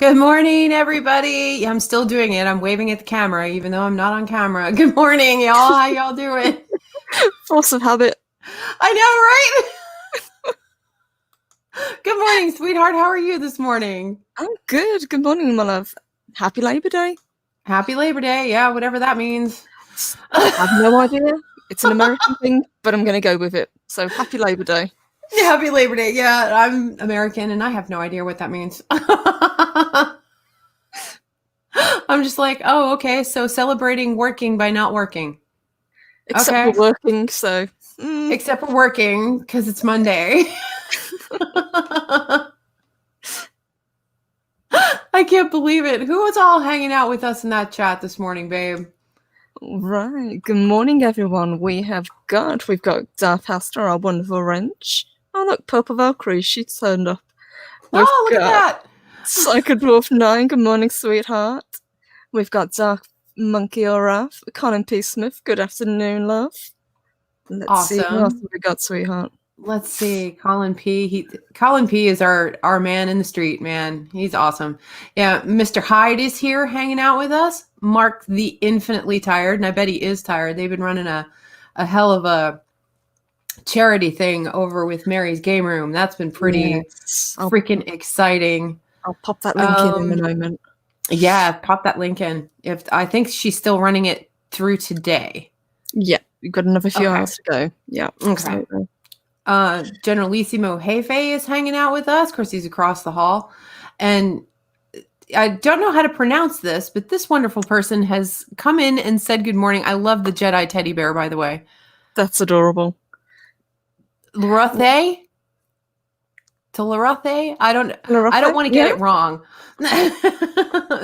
Good morning, everybody. Yeah, I'm still doing it. I'm waving at the camera, even though I'm not on camera. Good morning, y'all. How y'all doing? Force of habit. I know, right? Good morning, sweetheart. How are you this morning? I'm good. Good morning, my love. Happy Labor Day. Happy Labor Day. Yeah, whatever that means. I have no idea. It's an American thing, but I'm going to go with it. So happy Labor Day. Happy Labor Day. Yeah, I'm American, and I have no idea what that means. I'm just like, oh, okay. So celebrating working by not working. Except Okay. for working, so... Except for working, because it's Monday. I can't believe it. Who was all hanging out with us in that chat this morning, babe? Right. Good morning, everyone. We've got Darth Hester, our wonderful wrench. Oh, look, Purple Valkyrie. She turned up. Look at that. Psycho Dwarf 9. Good morning, sweetheart. We've got Dark Monkey Orath. Colin P. Smith. Good afternoon, love. Let's see what else we got, sweetheart. Let's see. Colin P. Colin P. is our man in the street, man. He's awesome. Yeah, Mr. Hyde is here hanging out with us. Mark the Infinitely Tired, and I bet he is tired. They've been running a hell of a charity thing over with Mary's Game Room. That's been pretty freaking exciting. I'll pop that link in a moment. Yeah, pop that link in. I think she's still running it through today. Yeah, we've got another few hours to go. Yeah. Okay. Generalissimo Hefe is hanging out with us. Of course, he's across the hall. And I don't know how to pronounce this, but this wonderful person has come in and said good morning. I love the Jedi teddy bear, by the way. That's adorable. Larothe? To Larothe? I don't want to get it wrong.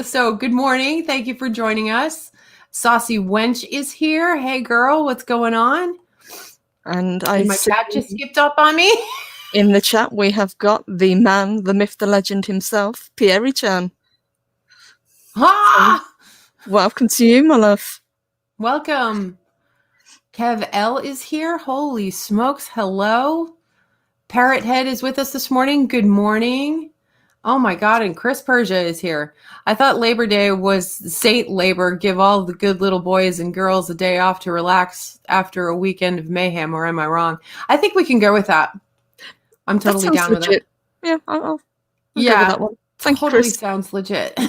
So good morning. Thank you for joining us. Saucy Wench is here. Hey girl, what's going on? And my chat just skipped up on me. In the chat, we have got the man, the myth, the legend himself, Pierre-Chan. Ah! So, welcome to you, my love. Welcome. Kev L is here. Holy smokes. Hello. Parrot Head is with us this morning. Good morning. Oh my God. And Chris Persia is here. I thought Labor Day was Saint Labor. Give all the good little boys and girls a day off to relax after a weekend of mayhem. Or am I wrong? I think we can go with that. I'm totally down with it. Yeah, I'll go with that one. Totally sounds legit.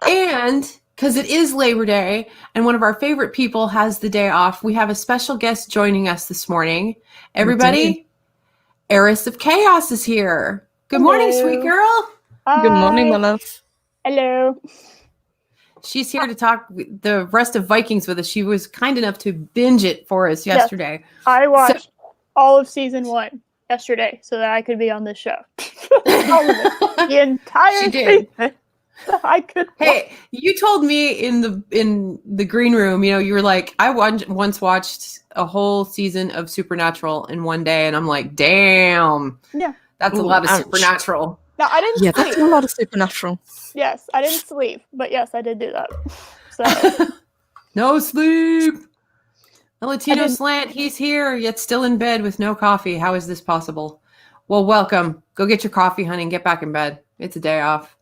And because it is Labor Day and one of our favorite people has the day off, we have a special guest joining us this morning. Everybody, Eris of Chaos is here. Good morning, sweet girl. Hi. Good morning, my love. Hello. She's here to talk the rest of Vikings with us. She was kind enough to binge it for us yesterday. Yes, I watched all of season 1 yesterday so that I could be on this show. All of it. The entire season. I could. Hey, you told me in the green room, you were like, I once watched a whole season of Supernatural in one day, and I'm like, damn. Yeah. That's a lot of Supernatural. No, I didn't sleep. That's a lot of Supernatural. Yes, I didn't sleep, but yes, I did do that. So no sleep. Latino Slant, he's here, yet still in bed with no coffee. How is this possible? Well, welcome. Go get your coffee, honey, and get back in bed. It's a day off.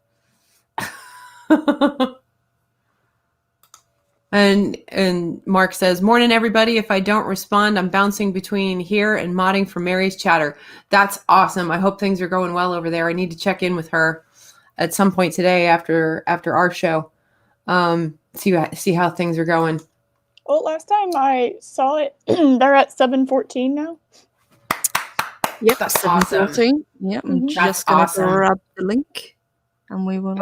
And Mark says, morning, everybody. If I don't respond, I'm bouncing between here and modding for Mary's chatter. That's awesome. I hope things are going well over there. I need to check in with her at some point today after our show. See how things are going. Well, last time I saw it, they're at 714 now. Yep, that's 714. Yep, I'm just going to grab the link and we will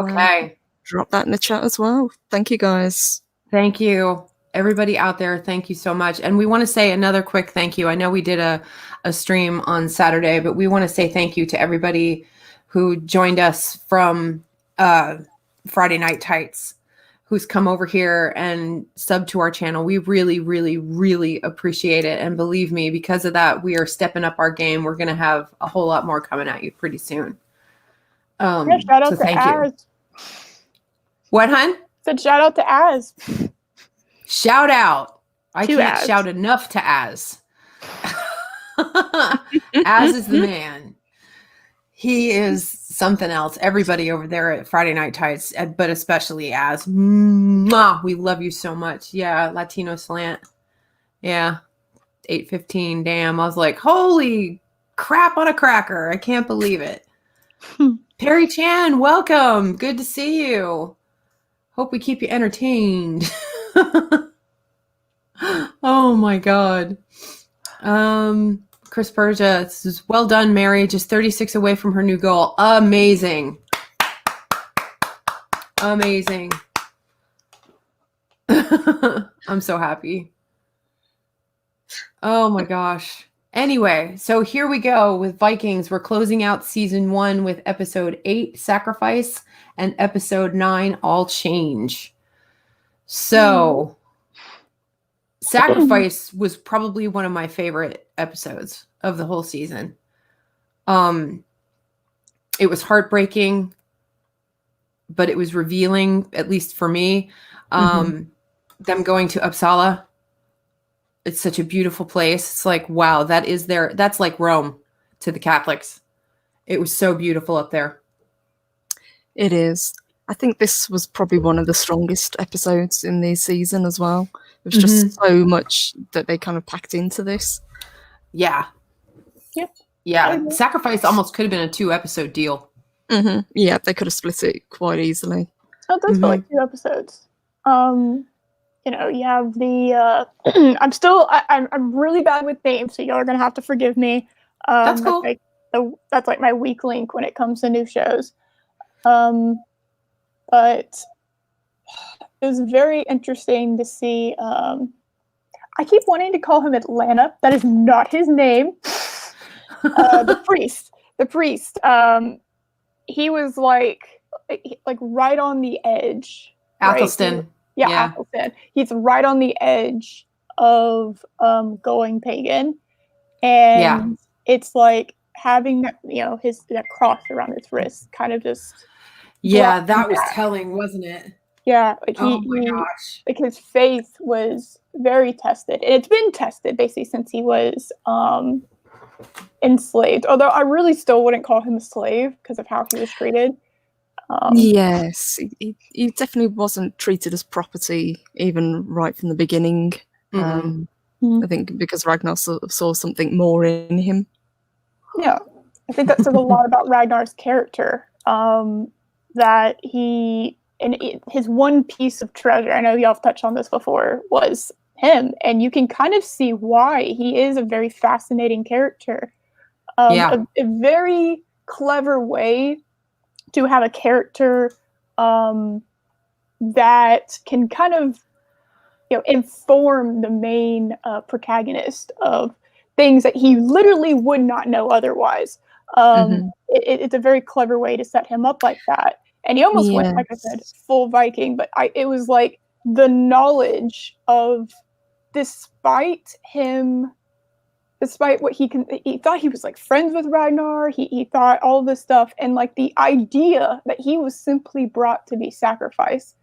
drop that in the chat as well. Thank you, guys. Thank you. Everybody out there, thank you so much. And we want to say another quick thank you. I know we did a stream on Saturday, but we want to say thank you to everybody who joined us from Friday Night Tights, who's come over here and subbed to our channel. We really, really, really appreciate it. And believe me, because of that, we are stepping up our game. We're going to have a whole lot more coming at you pretty soon. Shout out to Az. What, hun? Said shout out to Az. Shout out. I can't shout enough to Az. Az is the man. He is something else. Everybody over there at Friday Night Tights, but especially Az. Mwah, we love you so much. Yeah, Latino Slant. Yeah, 8:15. Damn, I was like, holy crap on a cracker. I can't believe it. Perry Chan, welcome. Good to see you. Hope we keep you entertained. Oh my God. Chris Persia, this is well done, Mary. Just 36 away from her new goal. Amazing. Amazing. I'm so happy. Oh my gosh. Anyway, so here we go with Vikings. We're closing out season 1 with episode 8, Sacrifice, and episode 9, All Change. So, Sacrifice was probably one of my favorite episodes of the whole season. It was heartbreaking, but it was revealing, at least for me. Them going to Uppsala. It's such a beautiful place. It's like, wow, that's like Rome to the Catholics. It was so beautiful up there. It is. I think this was probably one of the strongest episodes in the season as well. There's just so much that they kind of packed into this. Yeah. Yep. Yeah. Sacrifice almost could have been a 2-episode deal. Yeah, they could have split it quite easily. Oh, those were like 2 episodes. You know, you have the I'm really bad with names, so y'all are gonna have to forgive me. That's cool. That's like my weak link when it comes to new shows. But it was very interesting to see. I keep wanting to call him Atlanta. That is not his name. The priest. He was like right on the edge. Athelstan. Right? Yeah, Athelstan. He's right on the edge of going pagan, and it's like having that, you know, that cross around his wrist, kind of just. Yeah, that was telling, wasn't it? Yeah, like oh my gosh, like his faith was very tested, and it's been tested basically since he was enslaved. Although I really still wouldn't call him a slave because of how he was treated. Yes, he definitely wasn't treated as property even right from the beginning. I think because Ragnar saw something more in him. Yeah, I think that says a lot about Ragnar's character. That his one piece of treasure, I know y'all have touched on this before, was him, and you can kind of see why. He is a very fascinating character. A very clever way to have a character that can kind of, you know, inform the main protagonist of things that he literally would not know otherwise. It's a very clever way to set him up like that. And he almost went, like I said, full Viking, but it was like the knowledge of, despite what he thought he was like friends with Ragnar, he thought all this stuff, and like the idea that he was simply brought to be sacrificed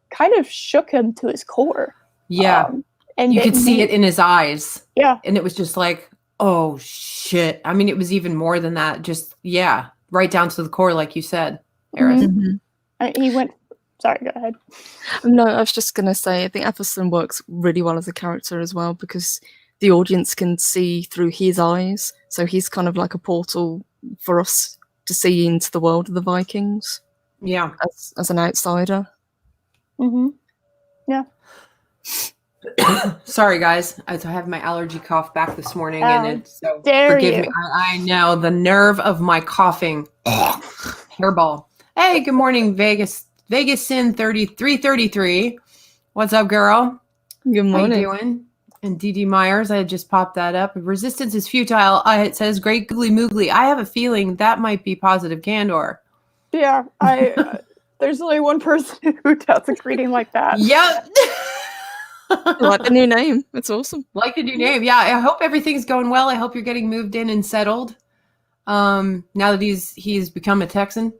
kind of shook him to his core. Yeah. And you could see it in his eyes. Yeah. And it was just like, oh shit. I mean, it was even more than that. Just, right down to the core, like you said, Eris. He went, sorry, go ahead. No, I was just going to say, I think Athelstan works really well as a character as well, because the audience can see through his eyes. So he's kind of like a portal for us to see into the world of the Vikings. Yeah. As an outsider. Yeah. Sorry, guys. I have my allergy cough back this morning, so forgive me. I know the nerve of my coughing. Hairball. Hey, good morning, Vegas Sin 3333. What's up, girl? Good morning. How you doing? And DD Myers, I had just popped that up. Resistance is futile. It says great googly moogly. I have a feeling that might be positive candor. Yeah, there's only one person who does a greeting like that. Yep. Like the new name. It's awesome. Like the new name. Yeah, I hope everything's going well. I hope you're getting moved in and settled. Now that he's become a Texan.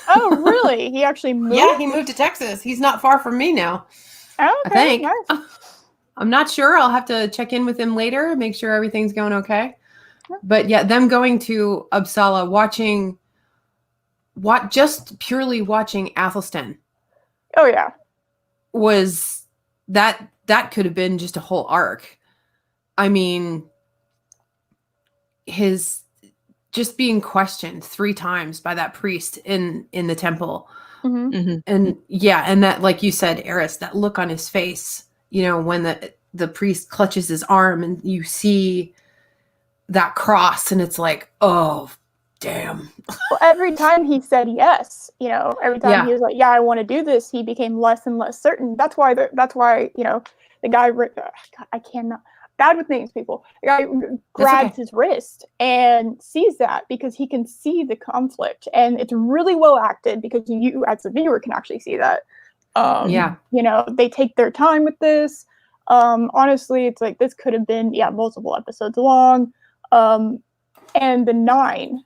Oh, really? He actually moved? Yeah, he moved to Texas. He's not far from me now. Oh, okay, I think. nice. I'm not sure. I'll have to check in with him later, make sure everything's going okay. But yeah, them going to Uppsala, just purely watching Athelstan Oh yeah. was that could have been just a whole arc. I mean, his just being questioned 3 times by that priest in the temple. Mm-hmm. And yeah, and that, like you said, Eris, that look on his face, when the priest clutches his arm and you see that cross, and it's like, oh, damn. Well, every time he said yes, every time he was like, yeah, I want to do this, he became less and less certain. That's why, the guy, I cannot, bad with names, people. The guy grabs his wrist and sees that because he can see the conflict. And it's really well acted because you, as the viewer, can actually see that. They take their time with this. Honestly, it's like, this could have been, multiple episodes long. And the 9,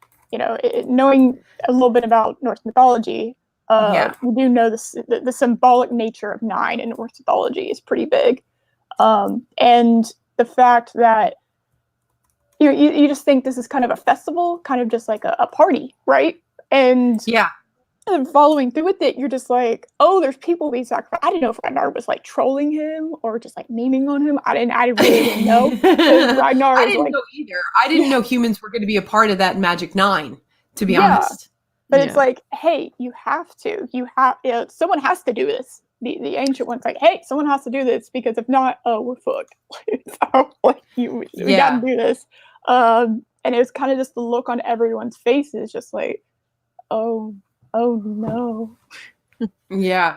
knowing a little bit about Norse mythology, we do know the symbolic nature of 9 in Norse mythology is pretty big. And the fact that you just think this is kind of a festival, kind of just like a party, right? And following through with it, you're just like, oh, there's people being sacrificed. I didn't know if Ragnar was like trolling him or just like memeing on him. I really didn't know. Ragnar I didn't know either. I didn't know humans were going to be a part of that Magic 9, to be honest. But it's like, hey, you have to. Someone has to do this. The ancient one's like, hey, someone has to do this because if not, we're fucked. So, we got to do this. And it was kind of just the look on everyone's faces, just like, oh no. Yeah.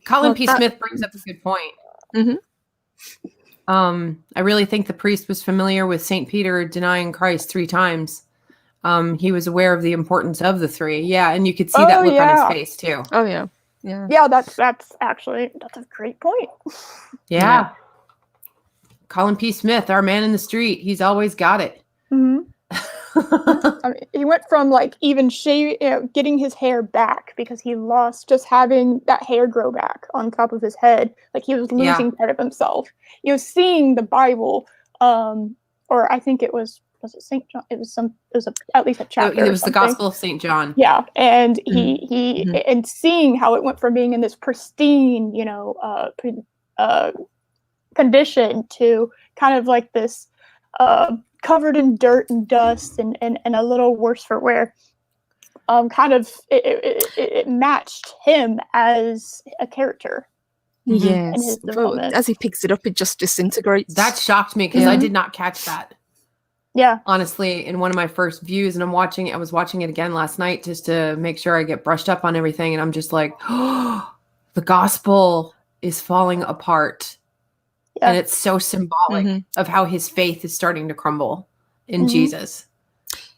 Colin P. Smith brings up a good point. I really think the priest was familiar with St. Peter denying Christ 3 times. He was aware of the importance of the 3. Yeah, and you could see that look on his face too. Oh yeah. Yeah, that's a great point. Yeah. Colin P. Smith, our man in the street, he's always got it. I mean, he went from like even getting his hair back because he lost just having that hair grow back on top of his head. Like he was losing part of himself. Seeing the Bible, or I think it was it St. John? It was at least a chapter. It was the Gospel of St. John. Yeah, and he and seeing how it went from being in this pristine, condition to kind of like this covered in dirt and dust and a little worse for wear. Kind of it matched him as a character. Yes, as he picks it up, it just disintegrates. That shocked me because I did not catch that. Yeah, honestly, in one of my first views, and I was watching it again last night just to make sure I get brushed up on everything, and I'm just like, oh, the gospel is falling apart. Yeah. And it's so symbolic of how his faith is starting to crumble in Jesus.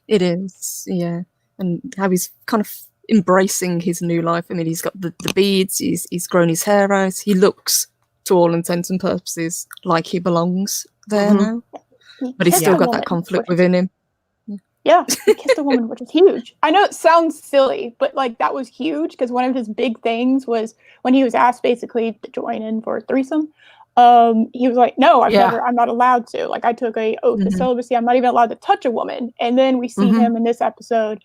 It is, yeah. And how he's kind of embracing his new life. I mean, he's got the beads, he's grown his hair out. He looks, to all intents and purposes, like he belongs there now. But he's still got that conflict within him. Yeah, he kissed a woman, which is huge. I know it sounds silly, but like that was huge because one of his big things was when he was asked basically to join in for a threesome. He was like, no, I'm not allowed to. Like I took a oath of celibacy. I'm not even allowed to touch a woman. And then we see him in this episode.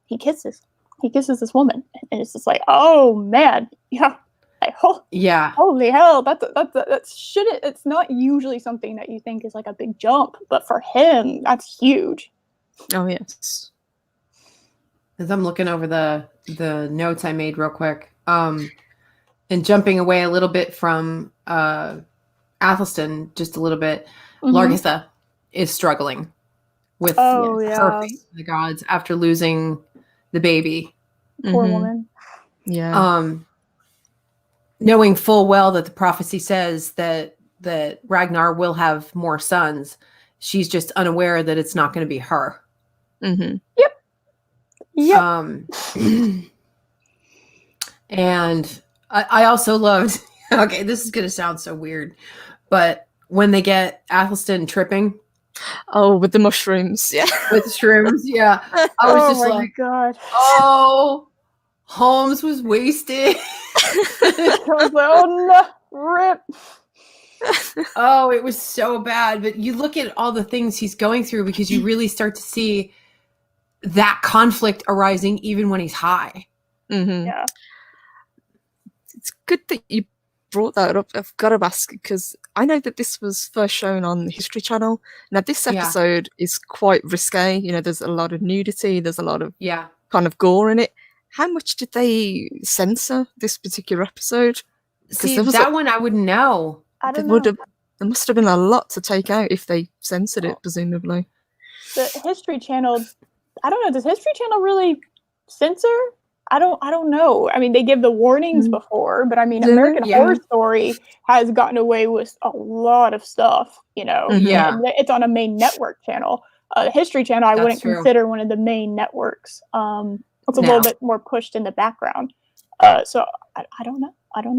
He kisses this woman. And it's just like, oh man. Yeah. Like, holy hell. That's shouldn't, it's not usually something that you think is like a big jump, but for him, that's huge. Oh yes. As I'm looking over the notes I made real quick, and jumping away a little bit from Athelstan, just a little bit, Largitha is struggling with her faith in the gods after losing the baby. Poor woman. Yeah. Knowing full well that the prophecy says that Ragnar will have more sons, she's just unaware that it's not going to be her. Yep. And I also loved, okay, this is going to sound so weird, but when they get Athelstan tripping. Oh, with the mushrooms. Yeah. With shrooms. Yeah. I was just like, God. Oh, Holmes was wasted. I was like, oh no, rip. Oh, it was so bad. But you look at all the things he's going through because you really start to see that conflict arising even when he's high. Mm-hmm. Yeah. It's good that you brought that up. I've got to ask because I know that this was first shown on the History Channel. Now, this episode is quite risque. There's a lot of nudity. There's a lot of kind of gore in it. How much did they censor this particular episode? See, that one I wouldn't know. I don't know. There must have been a lot to take out if they censored it, presumably. The History Channel, I don't know. Does History Channel really censor? I don't know. I mean, they give the warnings before, but I mean, American Horror Story has gotten away with a lot of stuff, Yeah. And it's on a main network channel. History Channel, I wouldn't consider one of the main networks. It's a little bit more pushed in the background. So I don't know. I don't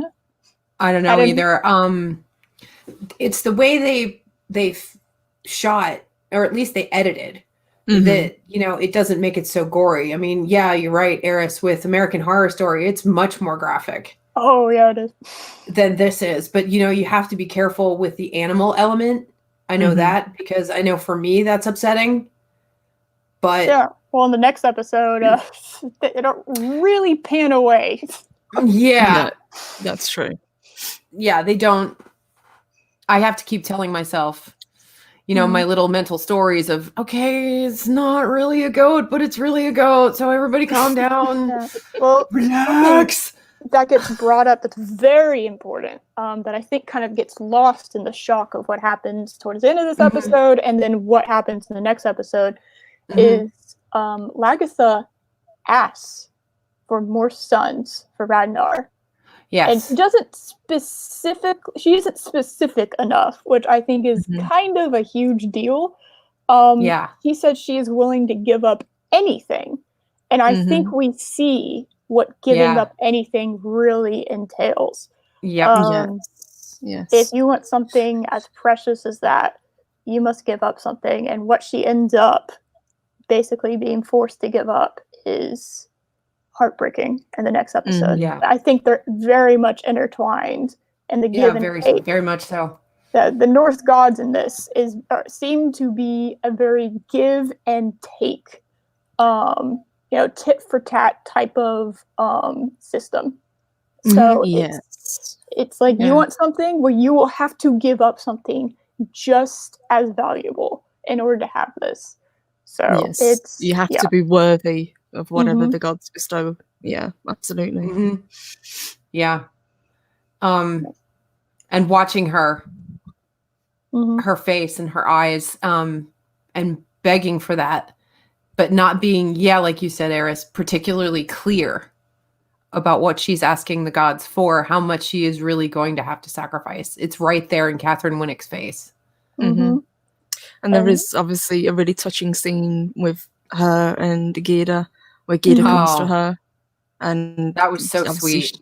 know either. It's the way they shot, or at least they edited. That it doesn't make it so gory. I mean, yeah, you're right, Eris. With American Horror Story, it's much more graphic. Oh yeah, it is. Than this is, but you have to be careful with the animal element. I know that because I know for me that's upsetting. But yeah, well, in the next episode, they don't really pan away. Yeah, that's true. Yeah, they don't. I have to keep telling myself. My little mental stories of, okay, it's not really a goat, but it's really a goat. So everybody calm down. Well, relax. That gets brought up. That's very important. That I think kind of gets lost in the shock of what happens towards the end of this episode. And then what happens in the next episode is Lagatha asks for more sons for Ragnar. Yes. And she isn't specific enough, which I think is kind of a huge deal. She said she is willing to give up anything. And I think we see what giving up anything really entails. Yes. If you want something as precious as that, you must give up something. And what she ends up basically being forced to give up is heartbreaking in the next episode. I think they're very much intertwined in the give and take. Very much so. The Norse gods in this seem to be a very give and take, tit for tat type of system. So it's like you want something, well, you will have to give up something just as valuable in order to have this. So you have to be worthy of whatever the gods bestow. Yeah, absolutely. Yeah. And watching her face and her eyes, and begging for that, but not being, like you said, Eris, particularly clear about what she's asking the gods for, how much she is really going to have to sacrifice. It's right there in Catherine Winnick's face. And there is obviously a really touching scene with her and Geda, where Geda comes to her, and that was so sweet.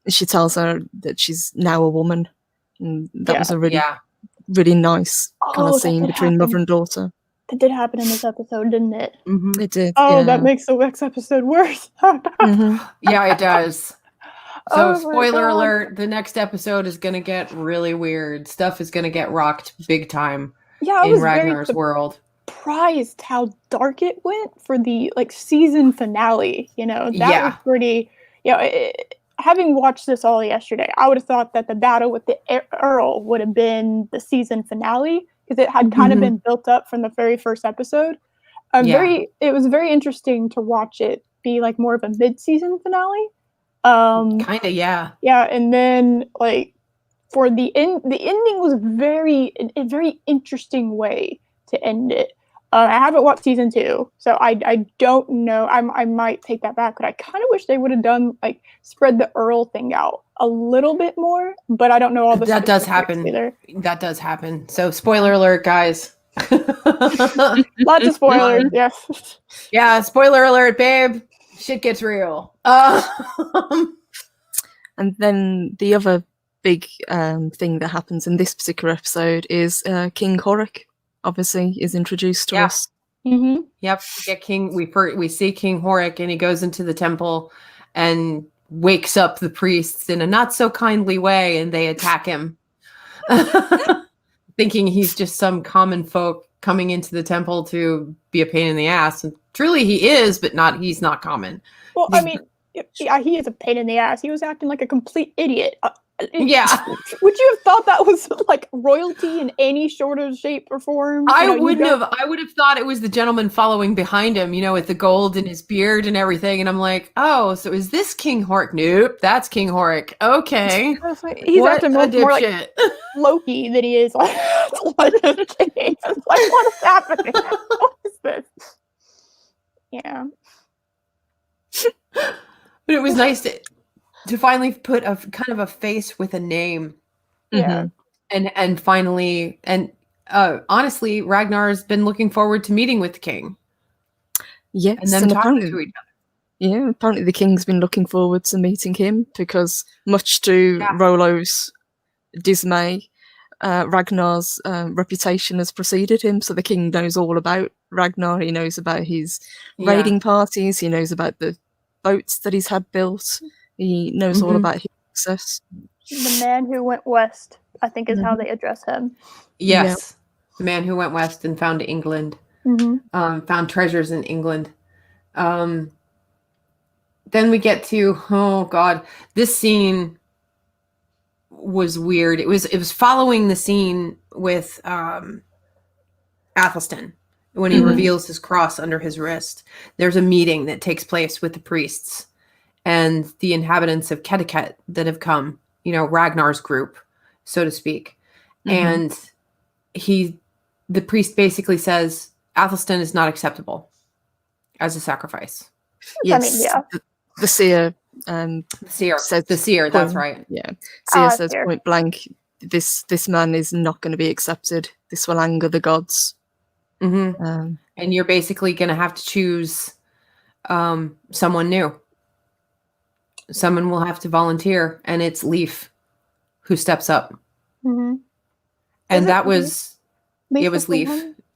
She tells her that she's now a woman, and that was a really, really nice kind of scene between mother and daughter. That did happen in this episode, didn't it? It did. Oh, that makes the next episode worse. Yeah, it does. So, spoiler alert: the next episode is going to get really weird. Stuff is going to get rocked big time. Yeah, I in was Ragnar's world. Surprised how dark it went for the season finale. That was pretty. Having watched this all yesterday, I would have thought that the battle with the Earl would have been the season finale because it had kind of been built up from the very first episode. It was very interesting to watch it be more of a mid-season finale. Kind of, yeah. Yeah, and then for the ending was a very interesting way to end it. I haven't watched season 2, so I don't know. I might take that back, but I kind of wish they would have done spread the Earl thing out a little bit more. But I don't know all the that does happen either. That does happen. So spoiler alert, guys. Lots of spoilers. Yes. Yeah, spoiler alert, babe. Shit gets real. And then the other big thing that happens in this particular episode is King Horik obviously is introduced to us. Yep, we get King. We see King Horik, and he goes into the temple and wakes up the priests in a not so kindly way, and they attack him. thinking he's just some common folk coming into the temple to be a pain in the ass. And truly he is, but he's not common. Well, I mean, yeah, he is a pain in the ass. He was acting like a complete idiot. Yeah. Would you have thought that was like royalty in any sort of shape or form? I would have thought it was the gentleman following behind him, with the gold in his beard and everything. And I'm like, oh, so is this King Hork? Nope, that's King Hork. Okay. He's acting more like Floki than he is like Legend of the Kings. It's like, what is happening? What is this? Yeah. But it was nice to finally put a kind of a face with a name. Yeah. And finally, honestly, Ragnar's been looking forward to meeting with the king. Yes, and them talking to each other. Yeah, apparently the king's been looking forward to meeting him because, much to Rollo's dismay, Ragnar's reputation has preceded him. So the king knows all about Ragnar. He knows about his raiding parties. He knows about the boats that he's had built. He knows all about his success. The man who went west, I think, is how they address him. Yes. The man who went west and found England. Found treasures in England. Then we get to, oh God, this scene was weird. It was following the scene with Athelstan when he reveals his cross under his wrist. There's a meeting that takes place with the priests and the inhabitants of Keteket that have come, Ragnar's group, so to speak. And the priest basically says, Athelstan is not acceptable as a sacrifice. Yes. I mean, the seer. The seer, that's right. Yeah. Seer says point blank, this man is not going to be accepted. This will anger the gods. And you're basically going to have to choose someone new. Someone will have to volunteer, and it's Leif who steps up. And that was it was Leif.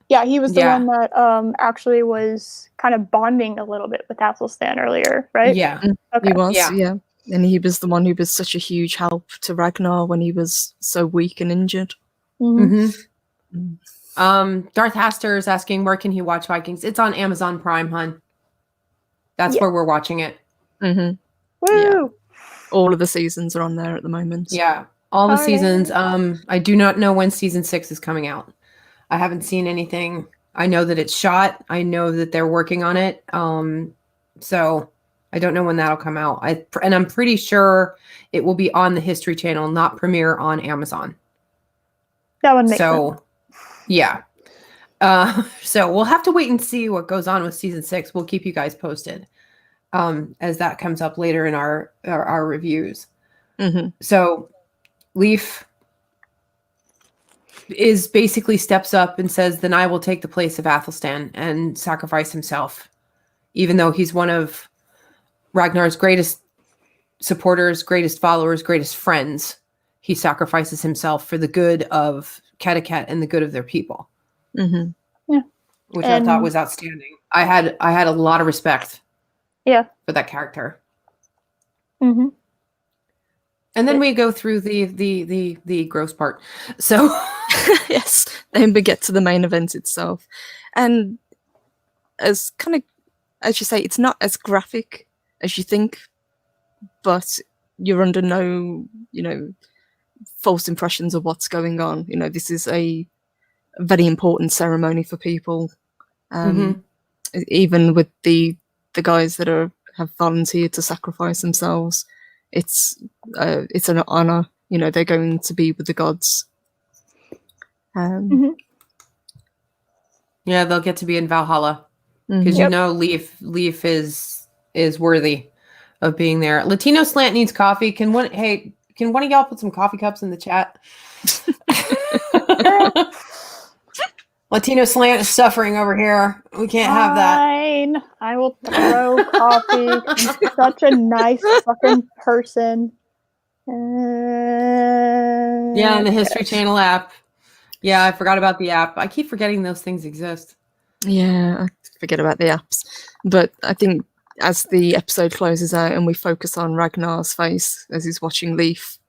Yeah, he was the one that actually was kind of bonding a little bit with Athelstan earlier, right? Yeah. Okay. He was, yeah. And he was the one who was such a huge help to Ragnar when he was so weak and injured. Darth Haster is asking, where can he watch Vikings? It's on Amazon Prime, hon. That's where we're watching it. Woo! Yeah. All of the seasons are on there at the moment. Yeah, all the seasons. I do not know when season 6 is coming out. I haven't seen anything. I know that it's shot. I know that they're working on it. So I don't know when that'll come out. And I'm pretty sure it will be on the History Channel, not premiere on Amazon. That would make sense. Yeah. So we'll have to wait and see what goes on with season 6. We'll keep you guys posted as that comes up later in our reviews. So Leif is basically steps up and says, then I will take the place of Athelstan and sacrifice himself, even though he's one of Ragnar's greatest supporters, greatest followers, greatest friends. He sacrifices himself for the good of Keteket and the good of their people. Which I thought was outstanding. I had a lot of respect for that character. And then we go through the gross part. So yes, then we get to the main event itself. And as you say, it's not as graphic as you think, but you're under no, false impressions of what's going on. This is a very important ceremony for people. Even with the guys that have volunteered to sacrifice themselves, it's an honor. They're going to be with the gods. Yeah, they'll get to be in Valhalla because Leif is worthy of being there. Latino Slant needs coffee. Can one of y'all put some coffee cups in the chat? Latino Slant is suffering over here. We can't have that. Fine. I will throw coffee. I'm such a nice fucking person. Yeah, in the History Channel app. Yeah, I forgot about the app. I keep forgetting those things exist. Yeah, I forget about the apps. But I think as the episode closes out and we focus on Ragnar's face as he's watching Leif,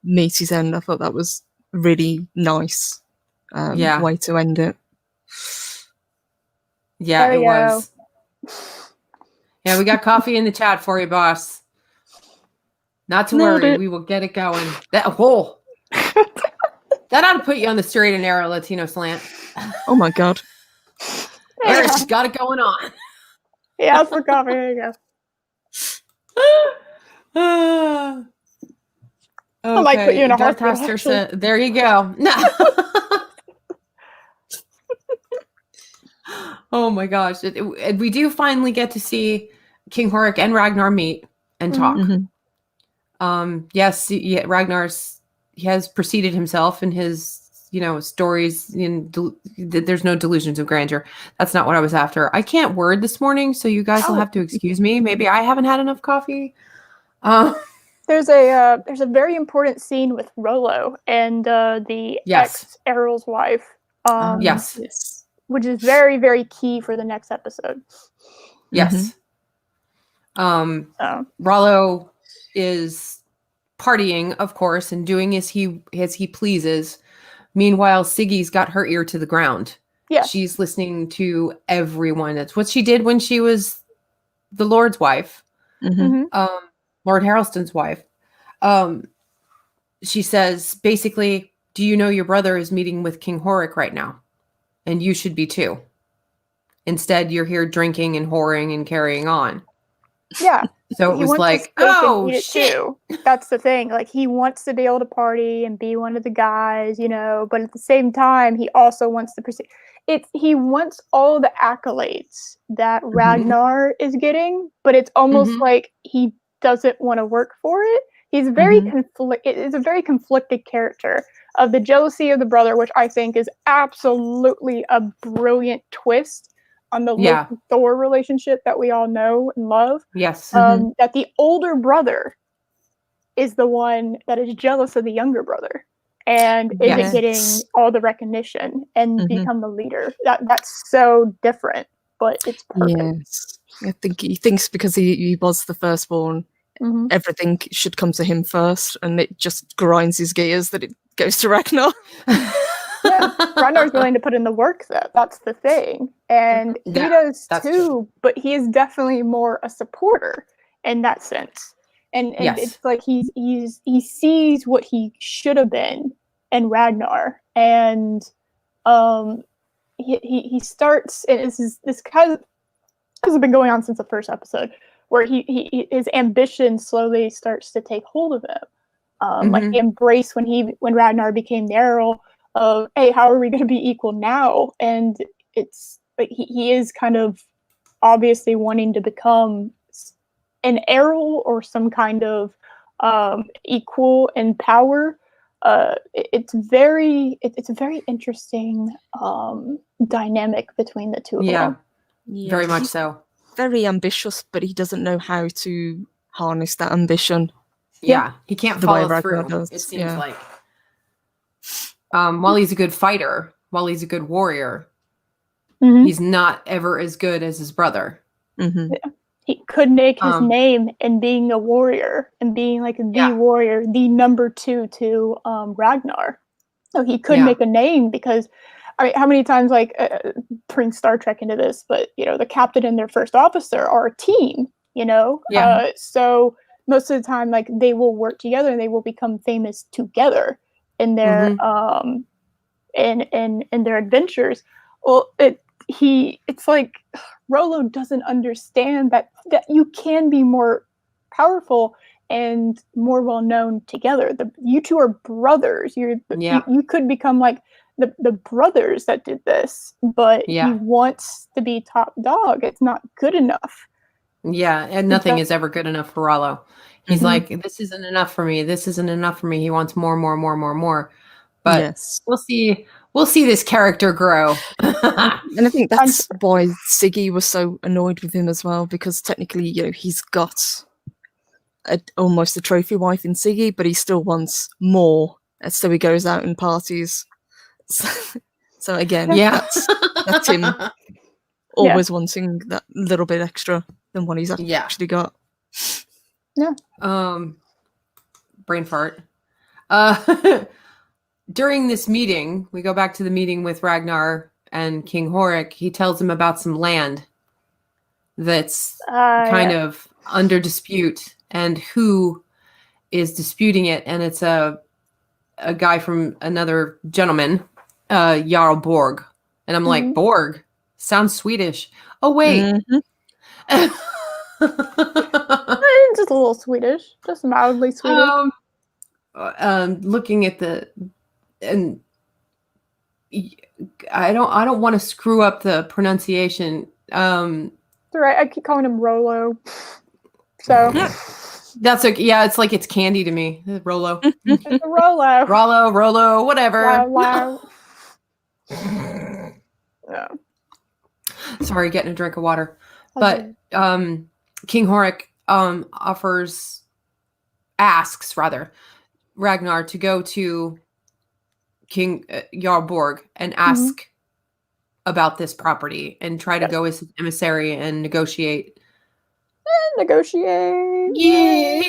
meet his end. I thought that was really nice way to end it. Yeah, There it we go. was. Yeah, we got coffee in the chat for you, boss. Not to Nailed worry, it. we will get it going. That whole that ought to put you on the straight and narrow Latino slant. Oh my god. Eris has got it going on. Yeah, for coffee. There you go. Okay. I might put you in a Death hospital, Taster actually. said, there you go. Oh my gosh. We do finally get to see King Horik and Ragnar meet and talk. Yes, he has preceded himself in his, stories. There's no delusions of grandeur. That's not what I was after. I can't word this morning, so you guys will have to excuse me. Maybe I haven't had enough coffee. There's a very important scene with Rollo and the ex-Errol's wife. Yes. Which is very, very key for the next episode. Yes. Rollo is partying, of course, and doing as he pleases. Meanwhile, Siggy's got her ear to the ground. Yeah. She's listening to everyone. That's what she did when she was the Lord's wife. Lord Harrelston's wife. She says, basically, do you know your brother is meeting with King Horik right now? And you should be too. Instead, you're here drinking and whoring and carrying on. Yeah. So it was like, oh, shit. Too. That's the thing. Like, he wants to be able to party and be one of the guys, but at the same time, he also wants to proceed. He wants all the accolades that Ragnar is getting, but it's almost like he doesn't want to work for it. He's very it's a very conflicted character of the jealousy of the brother, which I think is absolutely a brilliant twist on the Loki-Thor relationship that we all know and love. Yes. That the older brother is the one that is jealous of the younger brother and isn't getting all the recognition and become the leader. That's so different, but it's perfect. Yes. I think he thinks because he was the firstborn, everything should come to him first, and it just grinds his gears that it goes to Ragnar. Yeah, Ragnar's willing to put in the work, though. That's the thing. And he does too, true. But he is definitely more a supporter in that sense. And it's like he sees what he should have been in Ragnar. And he starts, and this has been going on since the first episode, where his ambition slowly starts to take hold of him. Like the embrace when Ragnar became the Earl of, hey, how are we going to be equal now? And it's like he is kind of obviously wanting to become an Earl or some kind of equal in power. It's a very interesting dynamic between the two of them. Yeah, very much so. Very ambitious, but he doesn't know how to harness that ambition. Yeah, he can't follow through. It seems like. While he's a good fighter, while he's a good warrior, he's not ever as good as his brother. Yeah. He could make his name in being a warrior and being like the warrior, the number 2 to Ragnar. So he could make a name because, I mean, how many times, like, bring Star Trek into this, but, the captain and their first officer are a team, so most of the time, like, they will work together and they will become famous together in their in their adventures. Well, it's like Rollo doesn't understand that you can be more powerful and more well known together. You two are brothers. You could become like the brothers that did this, but he wants to be top dog. It's not good enough. Yeah, and nothing is ever good enough for Rollo. He's like, this isn't enough for me. This isn't enough for me. He wants more. But we'll see this character grow. And I think that's why Siggy was so annoyed with him as well, because technically, he's got almost a trophy wife in Siggy, but he still wants more. And so he goes out and parties. So again, that's him always wanting that little bit extra than what he's actually got. Yeah. Brain fart. During this meeting, we go back to the meeting with Ragnar and King Horik. He tells him about some land that's kind of under dispute and who is disputing it. And it's a guy from another gentleman, Jarl Borg. And I'm like, Borg? Sounds Swedish. Oh, wait. Just a little Swedish. Just mildly Swedish. Looking at and I don't want to screw up the pronunciation. It's all right. I keep calling him Rolo. So that's okay. Yeah, it's like it's candy to me. Rolo. It's a Rolo. Rolo, whatever. Wow. Yeah. Sorry, getting a drink of water. But King Horik asks Ragnar to go to King Jarl Borg and ask about this property and try to go as his emissary and negotiate. Yeah.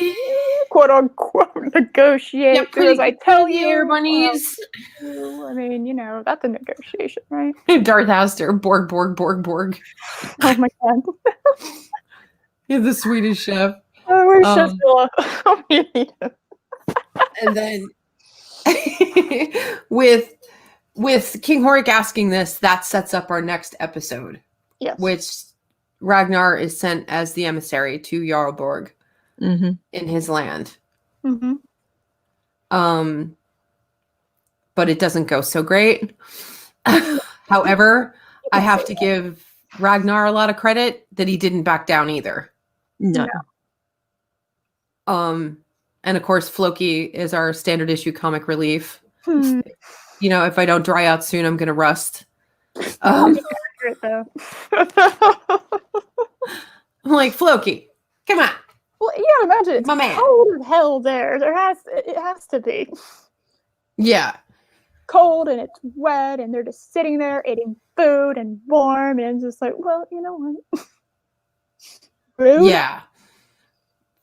Quote unquote negotiate. Yeah, Because I tell you, bunnies. I mean, that's a negotiation, right? Darth Haster, Borg. Oh my god. He's the Swedish chef. Oh, where's Chef Villa? And then with King Horik asking this, that sets up our next episode. Yes. Which Ragnar is sent as the emissary to Jarl Borg in his land. But it doesn't go so great. However, I have to give Ragnar a lot of credit that he didn't back down either. No. And of course, Floki is our standard issue comic relief. If I don't dry out soon, I'm going to rust. I'm like, Floki, come on. Well, you gotta imagine it's my man. Cold as hell there. It has to be. Yeah. Cold and it's wet and they're just sitting there eating food and warm and it's just like, well, you know what? Rude. Yeah.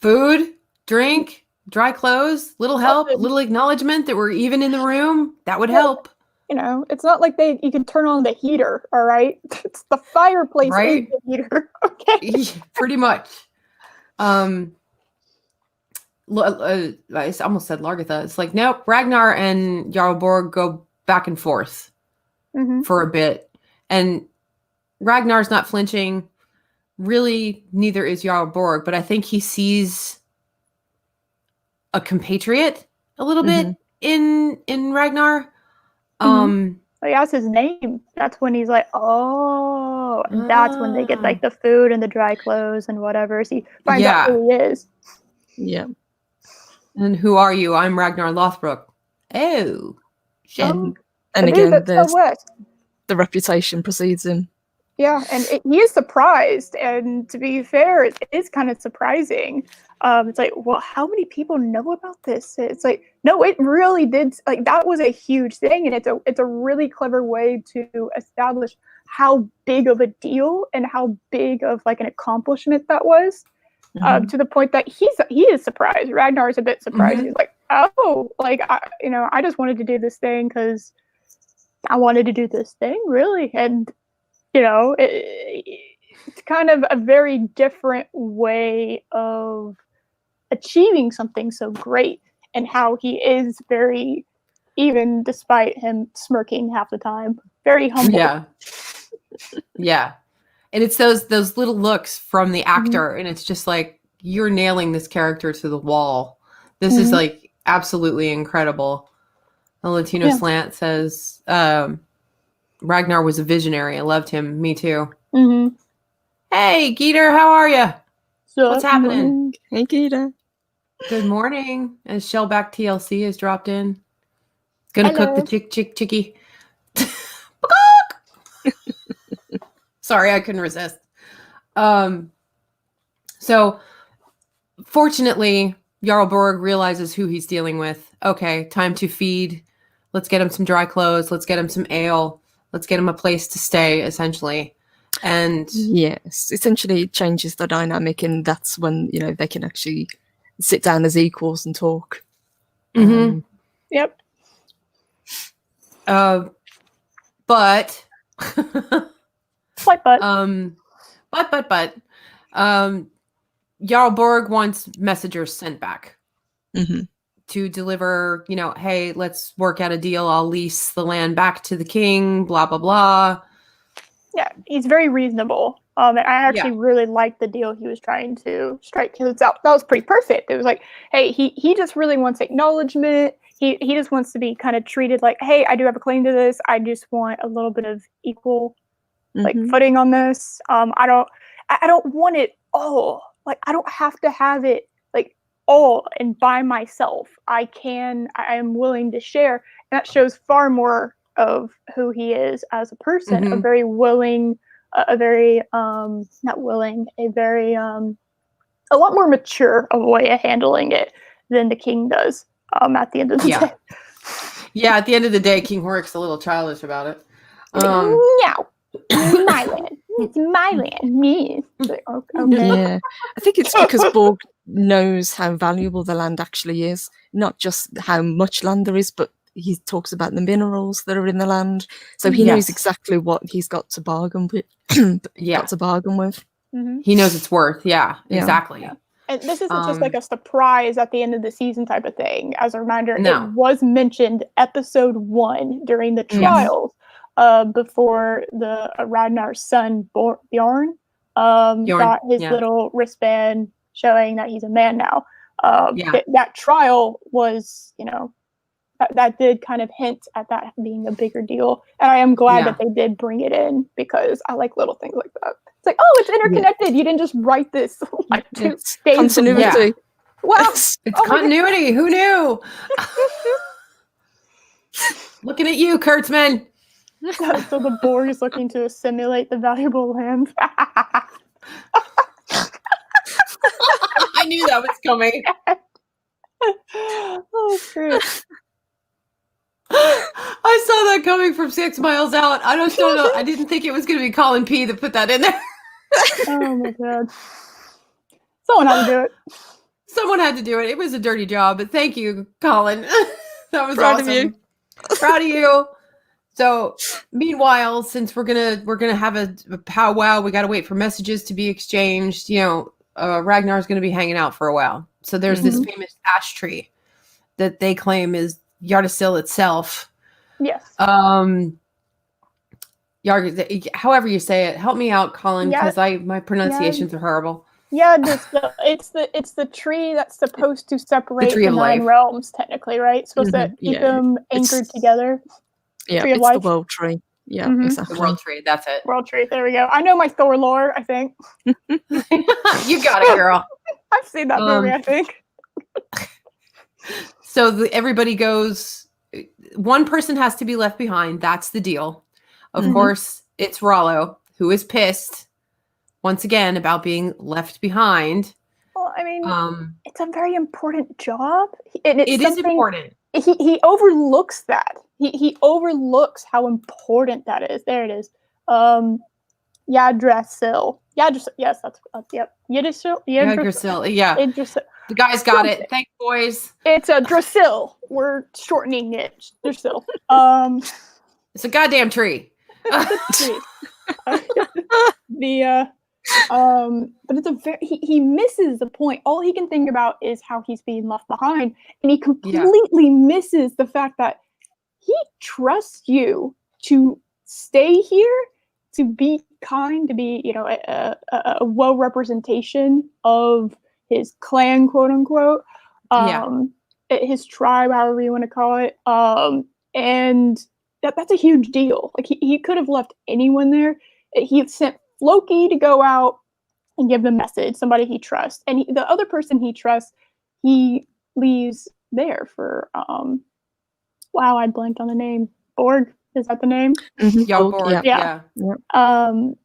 Food, drink, dry clothes, little help, little acknowledgement that we're even in the room. That would help. It's not like you can turn on the heater, all right? It's the fireplace right? is the heater. Okay. Pretty much. I almost said Largatha. It's like, nope, Ragnar and Jarl Borg go back and forth for a bit. And Ragnar's not flinching. Really, neither is Jarl Borg, but I think he sees a compatriot a little bit in Ragnar. He asks his name. That's when he's like, oh, and that's when they get like the food and the dry clothes and whatever. So he finds out who he is. Yeah. And who are you? I'm Ragnar Lothbrok. Oh, shit. And again, the reputation precedes him. Yeah, and he is surprised. And to be fair, it is kind of surprising. It's like, well, how many people know about this? It's like, no, it really did. Like, that was a huge thing, and it's a really clever way to establish how big of a deal and how big of like an accomplishment that was. To the point that he is surprised. Ragnar is a bit surprised. He's like, oh, like I just wanted to do this thing because I wanted to do this thing, really, and it's kind of a very different way of achieving something so great, and how he is very, even despite him smirking half the time, very humble. Yeah. And it's those little looks from the actor, and it's just like, you're nailing this character to the wall. This is like absolutely incredible. The Latino Slant says, Ragnar was a visionary. I loved him. Me too. Hey, Geeter, how are you? What's happening? Hey, Geeter. Good morning. And Shellback TLC has dropped in. Gonna cook the chickie. Sorry, I couldn't resist. So fortunately, Jarl Borg realizes who he's dealing with. Okay, time to feed. Let's get him some dry clothes. Let's get him some ale. Let's get him a place to stay, essentially. And yes, essentially it changes the dynamic, and that's when they can actually sit down as equals and talk. Yep. But Slight but. Jarl Borg wants messengers sent back Mm-hmm. to deliver, hey, let's work out a deal. I'll lease the land back to the king, blah, blah, blah. Yeah, he's very reasonable. And I actually really liked the deal he was trying to strike, because that was pretty perfect. It was like, hey, he just really wants acknowledgement. He just wants to be kind of treated like, hey, I do have a claim to this. I just want a little bit of equal footing on this. I don't want it all. Like, I don't have to have it like all and by myself. I am willing to share. And that shows far more of who he is as a person. A very willing, a lot more mature of a way of handling it than the king does. At the end of the day. Yeah, at the end of the day, King Horik's a little childish about it. No, it's my land. It's my land. Me. Like, okay. Yeah, I think it's because Borg knows how valuable the land actually is. Not just how much land there is, but he talks about the minerals that are in the land. So he knows exactly what he's got to bargain with. Mm-hmm. He knows its worth. Yeah, exactly. Yeah. And this isn't just like a surprise at the end of the season type of thing. As a reminder, No. it was mentioned episode 1 during the trials before the Ragnar's son, Bjorn, got his little wristband showing that he's a man now. That trial was, that did kind of hint at that being a bigger deal. And I am glad that they did bring it in, because I like little things like that. It's like, oh, it's interconnected. You didn't just write this like 2 days continuity. Wow. It's continuity. Who knew? Looking at you, Kurtzman. So the Borg is looking to assimilate the valuable land. I knew that was coming. Oh, shit. I saw that coming from 6 miles out. I don't know. I didn't think it was going to be Colin P that put that in there. Oh my god. Someone had to do it. Someone had to do it. It was a dirty job, but thank you, Colin. That was Proud awesome. of you. Proud of you. So, meanwhile, since we're gonna have a powwow, we got to wait for messages to be exchanged. Ragnar's gonna be hanging out for a while. So there's this famous ash tree that they claim is Yggdrasil itself. Yes. However you say it, help me out, Colin, because my pronunciations are horrible. Yeah, it's the tree that's supposed to separate the 9 realms, technically, right? It's supposed to keep them anchored together. Yeah, tree of it's life. the world tree. Yeah, exactly. The world tree, that's it. World tree, there we go. I know my Thor lore, I think. You got it, girl. I've seen that movie, I think. So everybody goes, one person has to be left behind. That's the deal. Of course, it's Rollo, who is pissed once again about being left behind. Well, I mean, it's a very important job. And it is important. He overlooks that. He overlooks how important that is. There it is. Yggdrasil. Yes, that's yep. Yggdrasil. Yggdrasil. Yeah. Yggdrasil. The guys got it. Thanks, boys. It's a Drasil. We're shortening it. Drasil. It's a goddamn tree. But it's he misses the point. All he can think about is how he's being left behind, and he completely misses the fact that he trusts you to stay here, to be kind, to be a well representation of his clan, quote unquote, his tribe, however you want to call it, and that's a huge deal. Like he could have left anyone there. He sent Floki to go out and give the message, somebody he trusts, and the other person he trusts, he leaves there for wow, I blanked on the name. Borg, is that the name? Borg. Yeah. And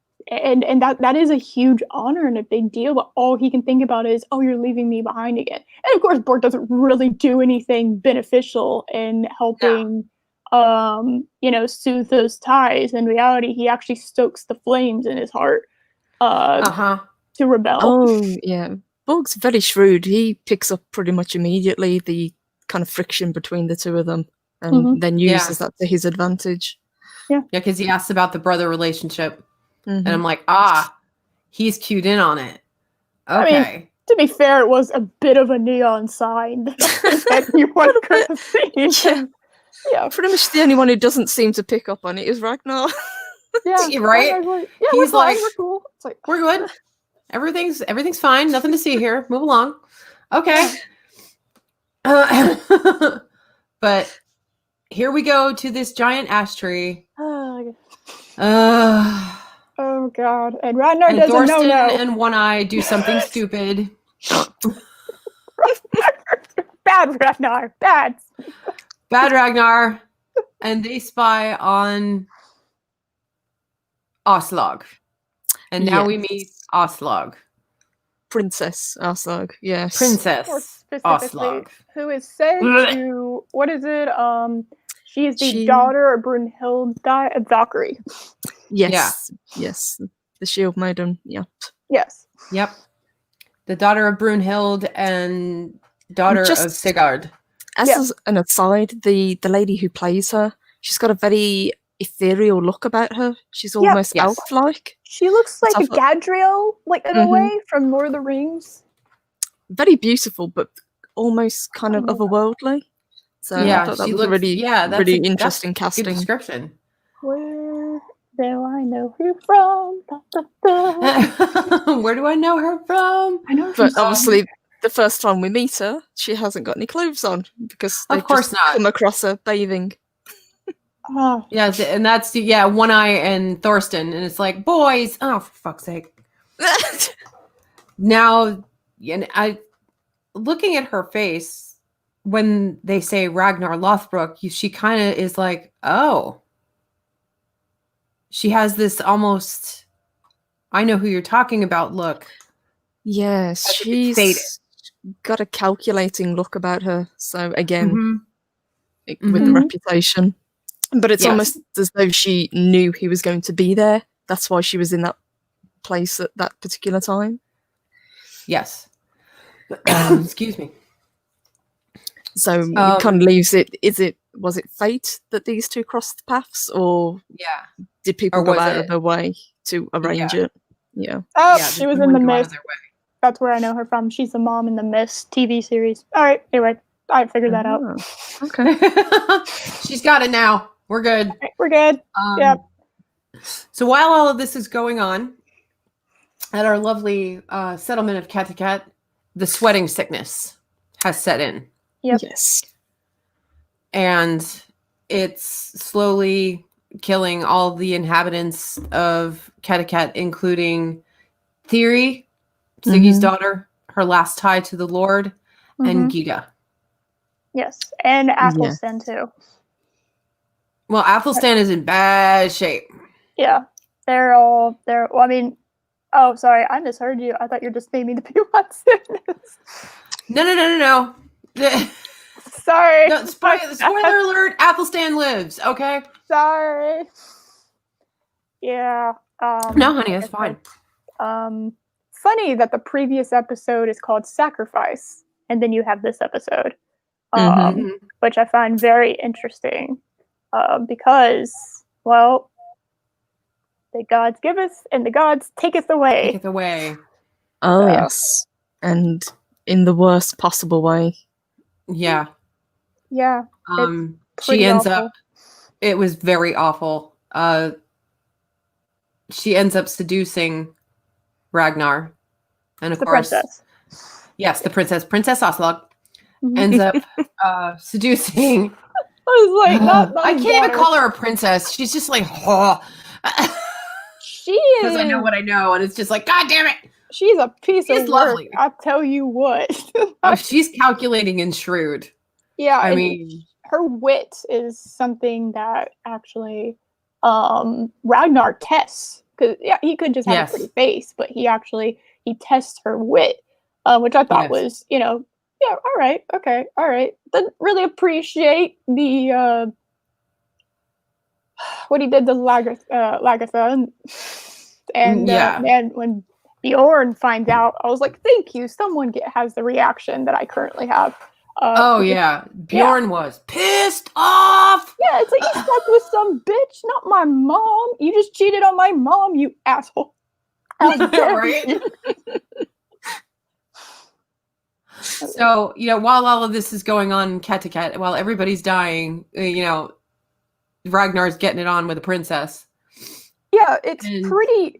that is a huge honor and a big deal, but all he can think about is, oh, you're leaving me behind again. And of course, Borg doesn't really do anything beneficial in helping soothe those ties. In reality, he actually stokes the flames in his heart to rebel. Oh, yeah. Borg's very shrewd. He picks up pretty much immediately the kind of friction between the two of them, and then uses that to his advantage. Yeah, because he asks about the brother relationship, Mm-hmm. and I'm like, he's cued in on it. Okay. I mean, to be fair, it was a bit of a neon sign that anyone could have seen. Yeah, pretty much the only one who doesn't seem to pick up on it is Ragnar. Yeah, right. like, He's we're fine, like, we're cool. It's like, we're good. Everything's fine. Nothing to see here. Move along. Okay. But here we go to this giant ash tree. oh god! And Ragnar And doesn't Thorsten know. and One Eye do something stupid. Bad Ragnar, bad. Bad Ragnar, and they spy on Aslog. And now we meet Aslog. Princess Aslog, yes. Princess More specifically, Aslog. who is said to, what is it? She is the daughter of Brunhild Valkyrie. Yes, yes. The Shield Maiden, yeah. Yes. Yep. The daughter of Brunhild and daughter of Sigurd. As an aside, the lady who plays her, she's got a very ethereal look about her. She's almost elf-like. She looks like a Gadriel, like in a way, from Lord of the Rings. Very beautiful, but almost kind of otherworldly. So I thought that was really interesting casting. Good description. Where do I know her from? Da, da, da. Where do I know her from? I know, but obviously, the first time we meet her, she hasn't got any clothes on because they've just come across her bathing. Oh. Yeah, and that's One Eye and Thorsten, and it's like, boys, oh, for fuck's sake. Now, I looking at her face when they say Ragnar Lothbrok, she kind of is like, oh. She has this almost, I know who you're talking about look. Yes, she's got a calculating look about her. So again, with the reputation. But it's almost as though she knew he was going to be there. That's why she was in that place at that particular time. Yes. Excuse me. So it kind of leaves it. Was it fate that these two crossed paths, or did people go out of their way to arrange it? Yeah. Oh, she was in The Mist. That's where I know her from. She's the mom in The Mist TV series. All right. Anyway, I figured that out. Okay. She's got it now. We're good. Right, we're good. So while all of this is going on at our lovely settlement of Kattegat, the sweating sickness has set in. Yep. Yes. And it's slowly killing all the inhabitants of Kattegat, including Thierry, Siggy's daughter, her last tie to the Lord, and Gita. Yes, and Athelstan too. Well, Athelstan is in bad shape. Yeah, well, I mean, oh, sorry, I misheard you. I thought you were just naming the people on sickness. No. Sorry. No, spoiler alert, Athelstan lives, okay? Sorry. Yeah. No, honey, that's fine. Funny that the previous episode is called Sacrifice, and then you have this episode, which I find very interesting, because, well, the gods giveth and the gods taketh away. Taketh away. Oh, yes. And in the worst possible way. Yeah. Yeah. She ends up, it was very awful. She ends up seducing Ragnar. And of course, princess. Yes, the princess Aslog ends up seducing. I was like, not I can't even call her a princess. She's just like, she is. Because I know what I know, and it's just like, God damn it. She's a piece of lovely. work. I'll tell you what. She's calculating and shrewd. Yeah, I mean, her wit is something that actually Ragnar tests, because he could just have a pretty face, but he tests her wit, which I thought was, all right, okay, all right. Didn't really appreciate the what he did to Lagertha, and when Bjorn finds out, I was like, thank you, someone has the reaction that I currently have. Oh yeah, Bjorn was pissed off. Yeah, it's like, you slept with some bitch, not my mom. You just cheated on my mom, you asshole. How dare Right? you? So, while all of this is going on in Kattegat, while everybody's dying, Ragnar's getting it on with a princess. Yeah, it's And- pretty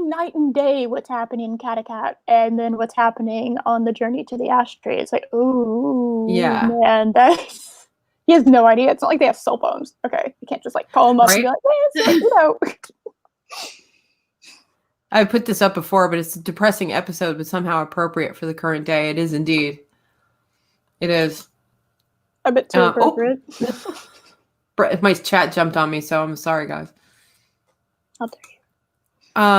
night and day what's happening in Kattegat, and then what's happening on the journey to the ashtray. It's like, ooh, Yeah. man, he has no idea. It's not like they have cell phones. Okay, you can't just like call them up and be like, hey, it's I put this up before, but it's a depressing episode, but somehow appropriate for the current day. It is indeed. It is. a bit too appropriate. My chat jumped on me, so I'm sorry, guys. How dare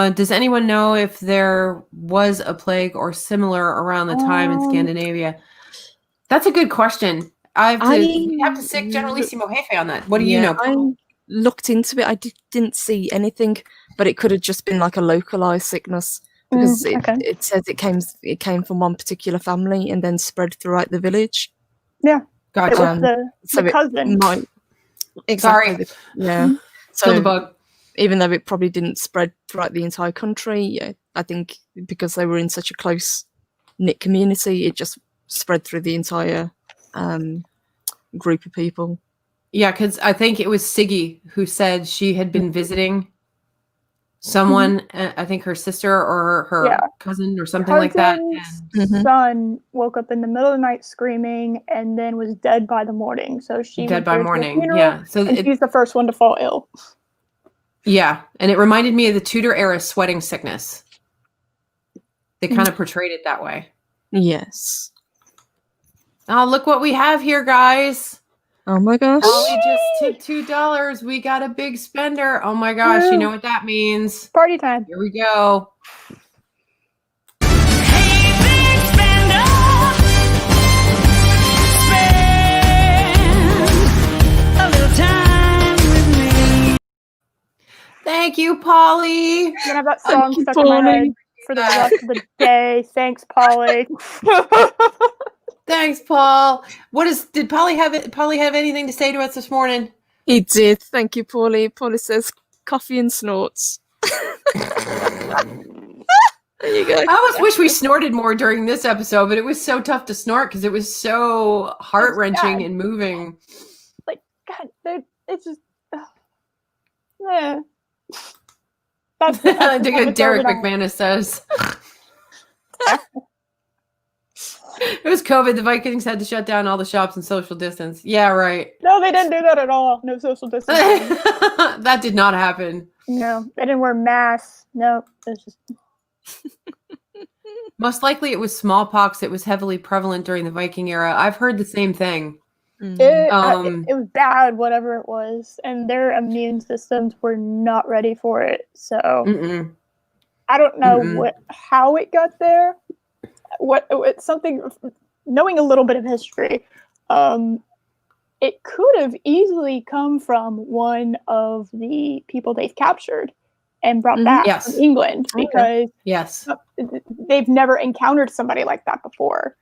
you? Does anyone know if there was a plague or similar around the time in Scandinavia? That's a good question. We have to sick Generalissimo Hefe on that. What do you know? I looked into it. I didn't see anything, but it could have just been like a localized sickness because it says it came from one particular family and then spread throughout the village. Yeah, gotcha. It was the cousin. Sorry. Yeah. So Kill the bug. Even though it probably didn't spread throughout the entire country, I think because they were in such a close knit community, it just spread through the entire group of people. Yeah, because I think it was Siggy who said she had been visiting someone, I think her sister or her cousin or something like that. Son woke up in the middle of the night screaming and then was dead by the morning. So she dead by morning. Funeral, yeah. So she's the first one to fall ill. Yeah. And it reminded me of the Tudor era sweating sickness. They kind of portrayed it that way. Yes. Oh, look what we have here, guys. Oh my gosh. We just tipped $2. We got a big spender. Oh my gosh. You know what that means. Party time. Here we go. Hey, big spender, spend a little time with me. Thank you, Polly. I'm gonna have that song stuck in my head for the rest of the day. Thanks, Polly. Thanks, Paul. Did Polly have anything to say to us this morning? He did. Thank you, Paulie. Paulie says coffee and snorts. There you go. I almost wish we snorted more during this episode, but it was so tough to snort because it was so heart-wrenching and moving. Like, God, it's just... yeah. That's Derek McManus says. It was COVID. The Vikings had to shut down all the shops and social distance. Yeah, right. No, they didn't do that at all. No social distancing. That did not happen. No, they didn't wear masks. No, it's just... Most likely it was smallpox that was heavily prevalent during the Viking era. I've heard the same thing. It was bad, whatever it was, and their immune systems were not ready for it. So I don't know how it got there. It's something. Knowing a little bit of history, it could have easily come from one of the people they've captured and brought back from England because they've never encountered somebody like that before.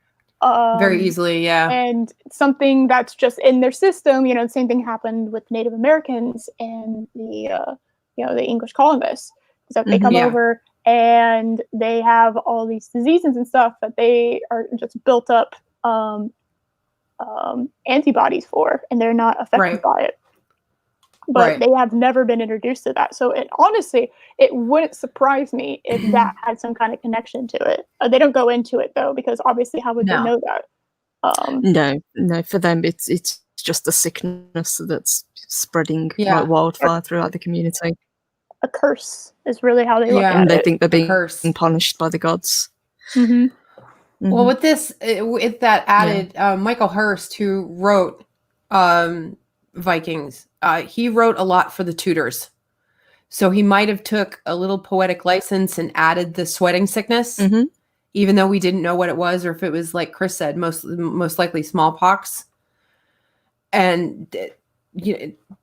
Very easily, yeah. And something that's just in their system, the same thing happened with Native Americans and the English colonists. So they come over and they have all these diseases and stuff that they are just built up antibodies for, and they're not affected by it. But they have never been introduced to that. So honestly, it wouldn't surprise me if that had some kind of connection to it. They don't go into it though, because obviously, how would they know that? No. For them, it's just a sickness that's spreading like wildfire throughout the community. A curse is really how they look at it. And they think they're being punished by the gods. Well, with that added, Michael Hurst, who wrote Vikings, he wrote a lot for the Tudors. So he might have took a little poetic license and added the sweating sickness, even though we didn't know what it was, or if it was, like Chris said, most likely smallpox. And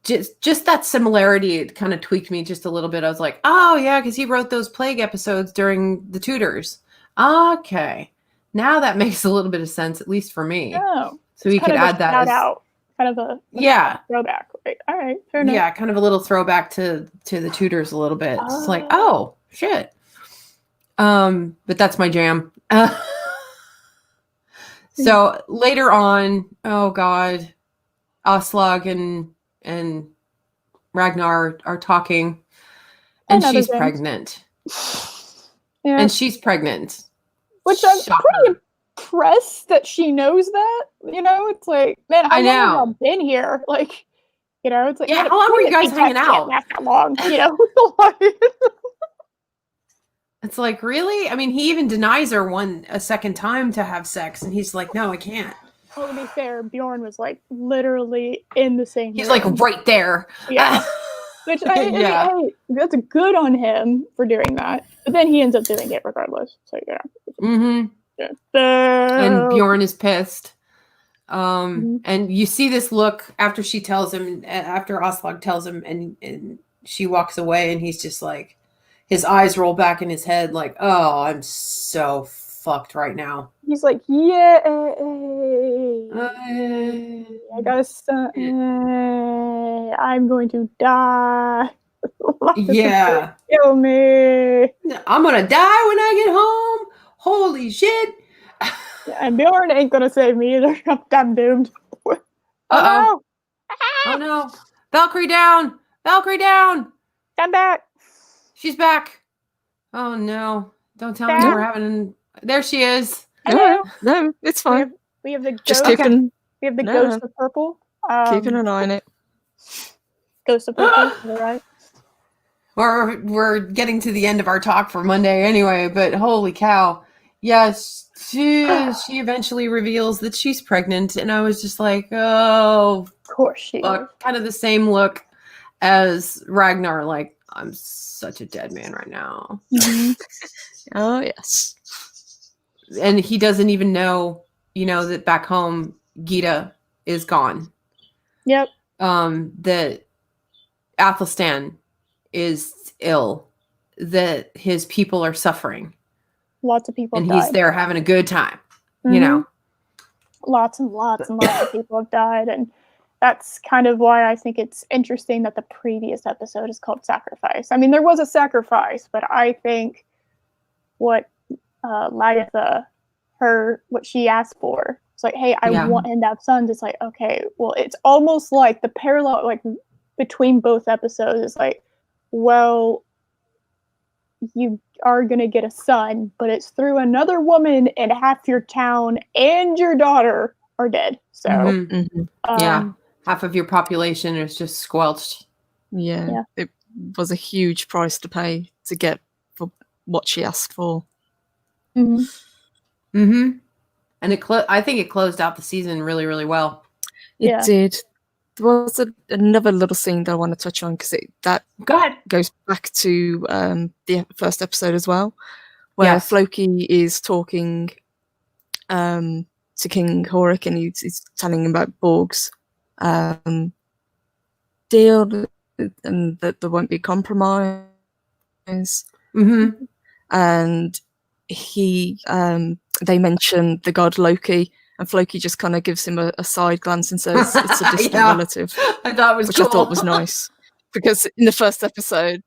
just that similarity, it kind of tweaked me just a little bit. I was like, oh yeah, because he wrote those plague episodes during the Tudors. Okay. now that makes a little bit of sense, at least for me. Oh, So we could kind of a add that shout as out, kind of a yeah, throwback. Right. All right, fair enough. yeah, kind of a little throwback to the Tudors a little bit. It's like, oh shit. But that's my jam. So later on, oh god, Aslog and Ragnar are talking, and Another she's jam. pregnant. Yeah, And she's pregnant. which I'm Shocker. pretty impressed that she knows that. You know, it's like, man, how I long have know. y'all been here? Like, you know, it's like, Yeah, man, how long were you guys pregnancy hanging tests can't out? last that long, you know. Like, It's like, really? I mean, he even denies her a second time to have sex, and he's like, no, I can't. well, to be fair, Bjorn was like literally in the same He's room. like right there. Yeah. Which Yeah. that's good on him for doing that. But then he ends up doing it regardless. So yeah. Mm-hmm. Yeah. And Bjorn is pissed. Mhm. And you see this look after she tells him, after Aslog tells him, and she walks away, and he's just like, his eyes roll back in his head, like, oh, I'm so fucked right now. He's like, yay! I got a son. I'm going to die. Yeah. Kill me. I'm gonna die when I get home. Holy shit. And Bjorn ain't gonna save me either. I'm doomed. Uh-oh. Oh Oh no. Valkyrie down. Valkyrie down. no! I'm back. She's back. Oh no. Don't tell me Back? we're having there she is. Hello. No, it's fine. We have the Just ghost. keeping We have the No, ghost no. of purple. keeping an eye on it. Ghost of purple. All right. We're getting to the end of our talk for Monday anyway, but holy cow. Yes, she eventually reveals that she's pregnant, and I was just like, oh, Of course she is. fuck. Kind of the same look as Ragnar, like, I'm such a dead man right now. Mhm. Oh yes. And he doesn't even know, that back home, Gita is gone. Yep. That Athelstan is ill, that his people are suffering, Lots of people and died. he's there having a good time, Mhm. Lots and lots and lots of people have died, and that's kind of why I think it's interesting that the previous episode is called Sacrifice. I mean, there was a sacrifice, but I think what Lagatha, what she asked for, it's like, hey, I Yeah. want him to have sons. It's like, okay, well, it's almost like the parallel, like between both episodes is like, well, you are going to get a son, but it's through another woman, and half your town and your daughter are dead. So, Mhm. Mhm. Yeah. Half of your population is just squelched. Yeah. Yeah. It was a huge price to pay to get for what she asked for. mhm. Mm-hmm. And I think it closed out the season really, really well. It Yeah. did. There was another little scene that I want to touch on because that Go ahead. goes back to the first episode as well, where Yes. Floki is talking to King Horik, and he's telling him about Borg's deal, and that there won't be compromise. Mm-hmm. And they mention the god Loki, and Floki just kind of gives him a side glance and says it's a distant Yeah. relative, I thought it was which cool. I thought was nice, because in the first episode,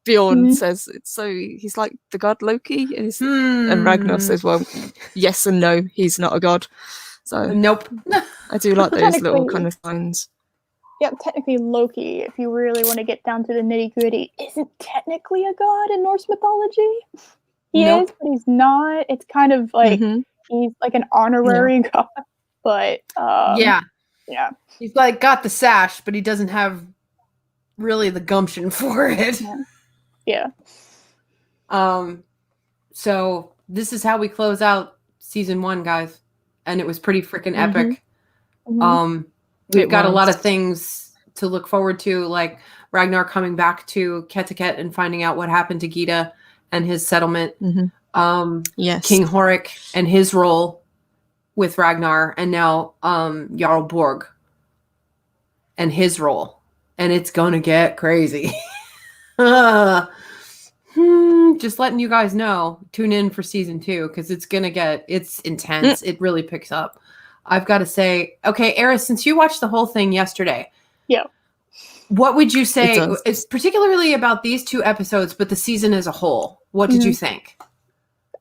Bjorn Mhm. says so he's like the god Loki, and And Ragnar says, well, yes and no, he's not a god. So nope. I do like those little Technically- kind of signs. Yeah, technically Loki, if you really want to get down to the nitty gritty, isn't technically a god in Norse mythology. He Nope. is, but he's not. It's kind of like Mhm. he's like an honorary god, but Yeah. yeah. He's like got the sash, but he doesn't have really the gumption for it. Yeah. So this is how we close out season 1, guys. And it was pretty freaking epic. Mhm. We've It got a lot was. of things to look forward to, like Ragnar coming back to Keteket and finding out what happened to Gita and his settlement. Mhm. Yes. King Horik and his role with Ragnar, and now Jarl Borg and his role. And it's gonna get crazy. just letting you guys know, tune in for season 2 because it's intense. It really picks up. I've got to say, okay, Eris, since you watched the whole thing yesterday, Yeah. what would you say, It does. it's particularly about these 2 episodes, but the season as a whole? What did you think?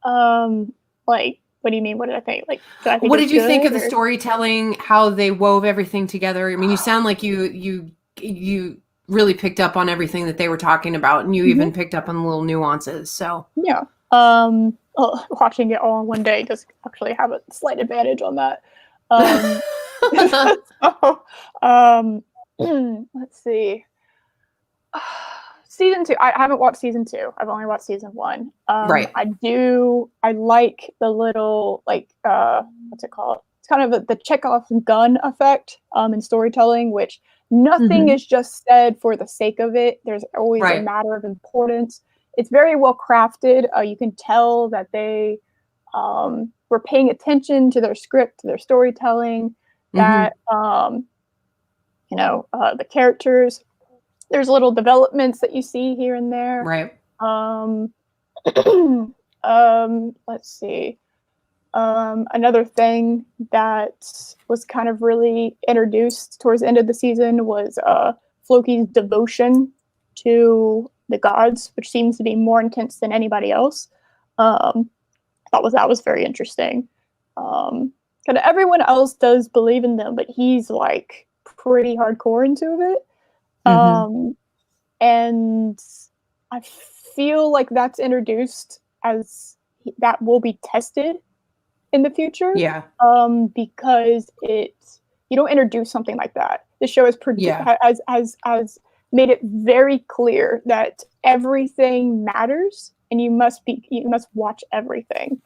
Like, what do you mean? What did I think? Like, What did you think of the storytelling? How they wove everything together? I mean, you sound like you really picked up on everything that they were talking about, and you even picked up on the little nuances. So yeah, watching it all in one day does actually have a slight advantage on that. Let's see. Season 2. I haven't watched season 2. I've only watched season 1. Right. I like the little what's it called? It's kind of the Chekhov gun effect in storytelling, which nothing is just said for the sake of it. There's always a matter of importance. It's very well crafted. You can tell that they were paying attention to their script, to their storytelling. That the characters. There's little developments that you see here and there. Right. Let's see. Another thing that was kind of really introduced towards the end of the season was Floki's devotion to the gods, which seems to be more intense than anybody else. I thought that was very interesting. Kind of everyone else does believe in them, but he's like pretty hardcore into it. And I feel like that's introduced as that will be tested in the future. Yeah. Because you don't introduce something like that. The show has has made it very clear that everything matters and you must watch everything.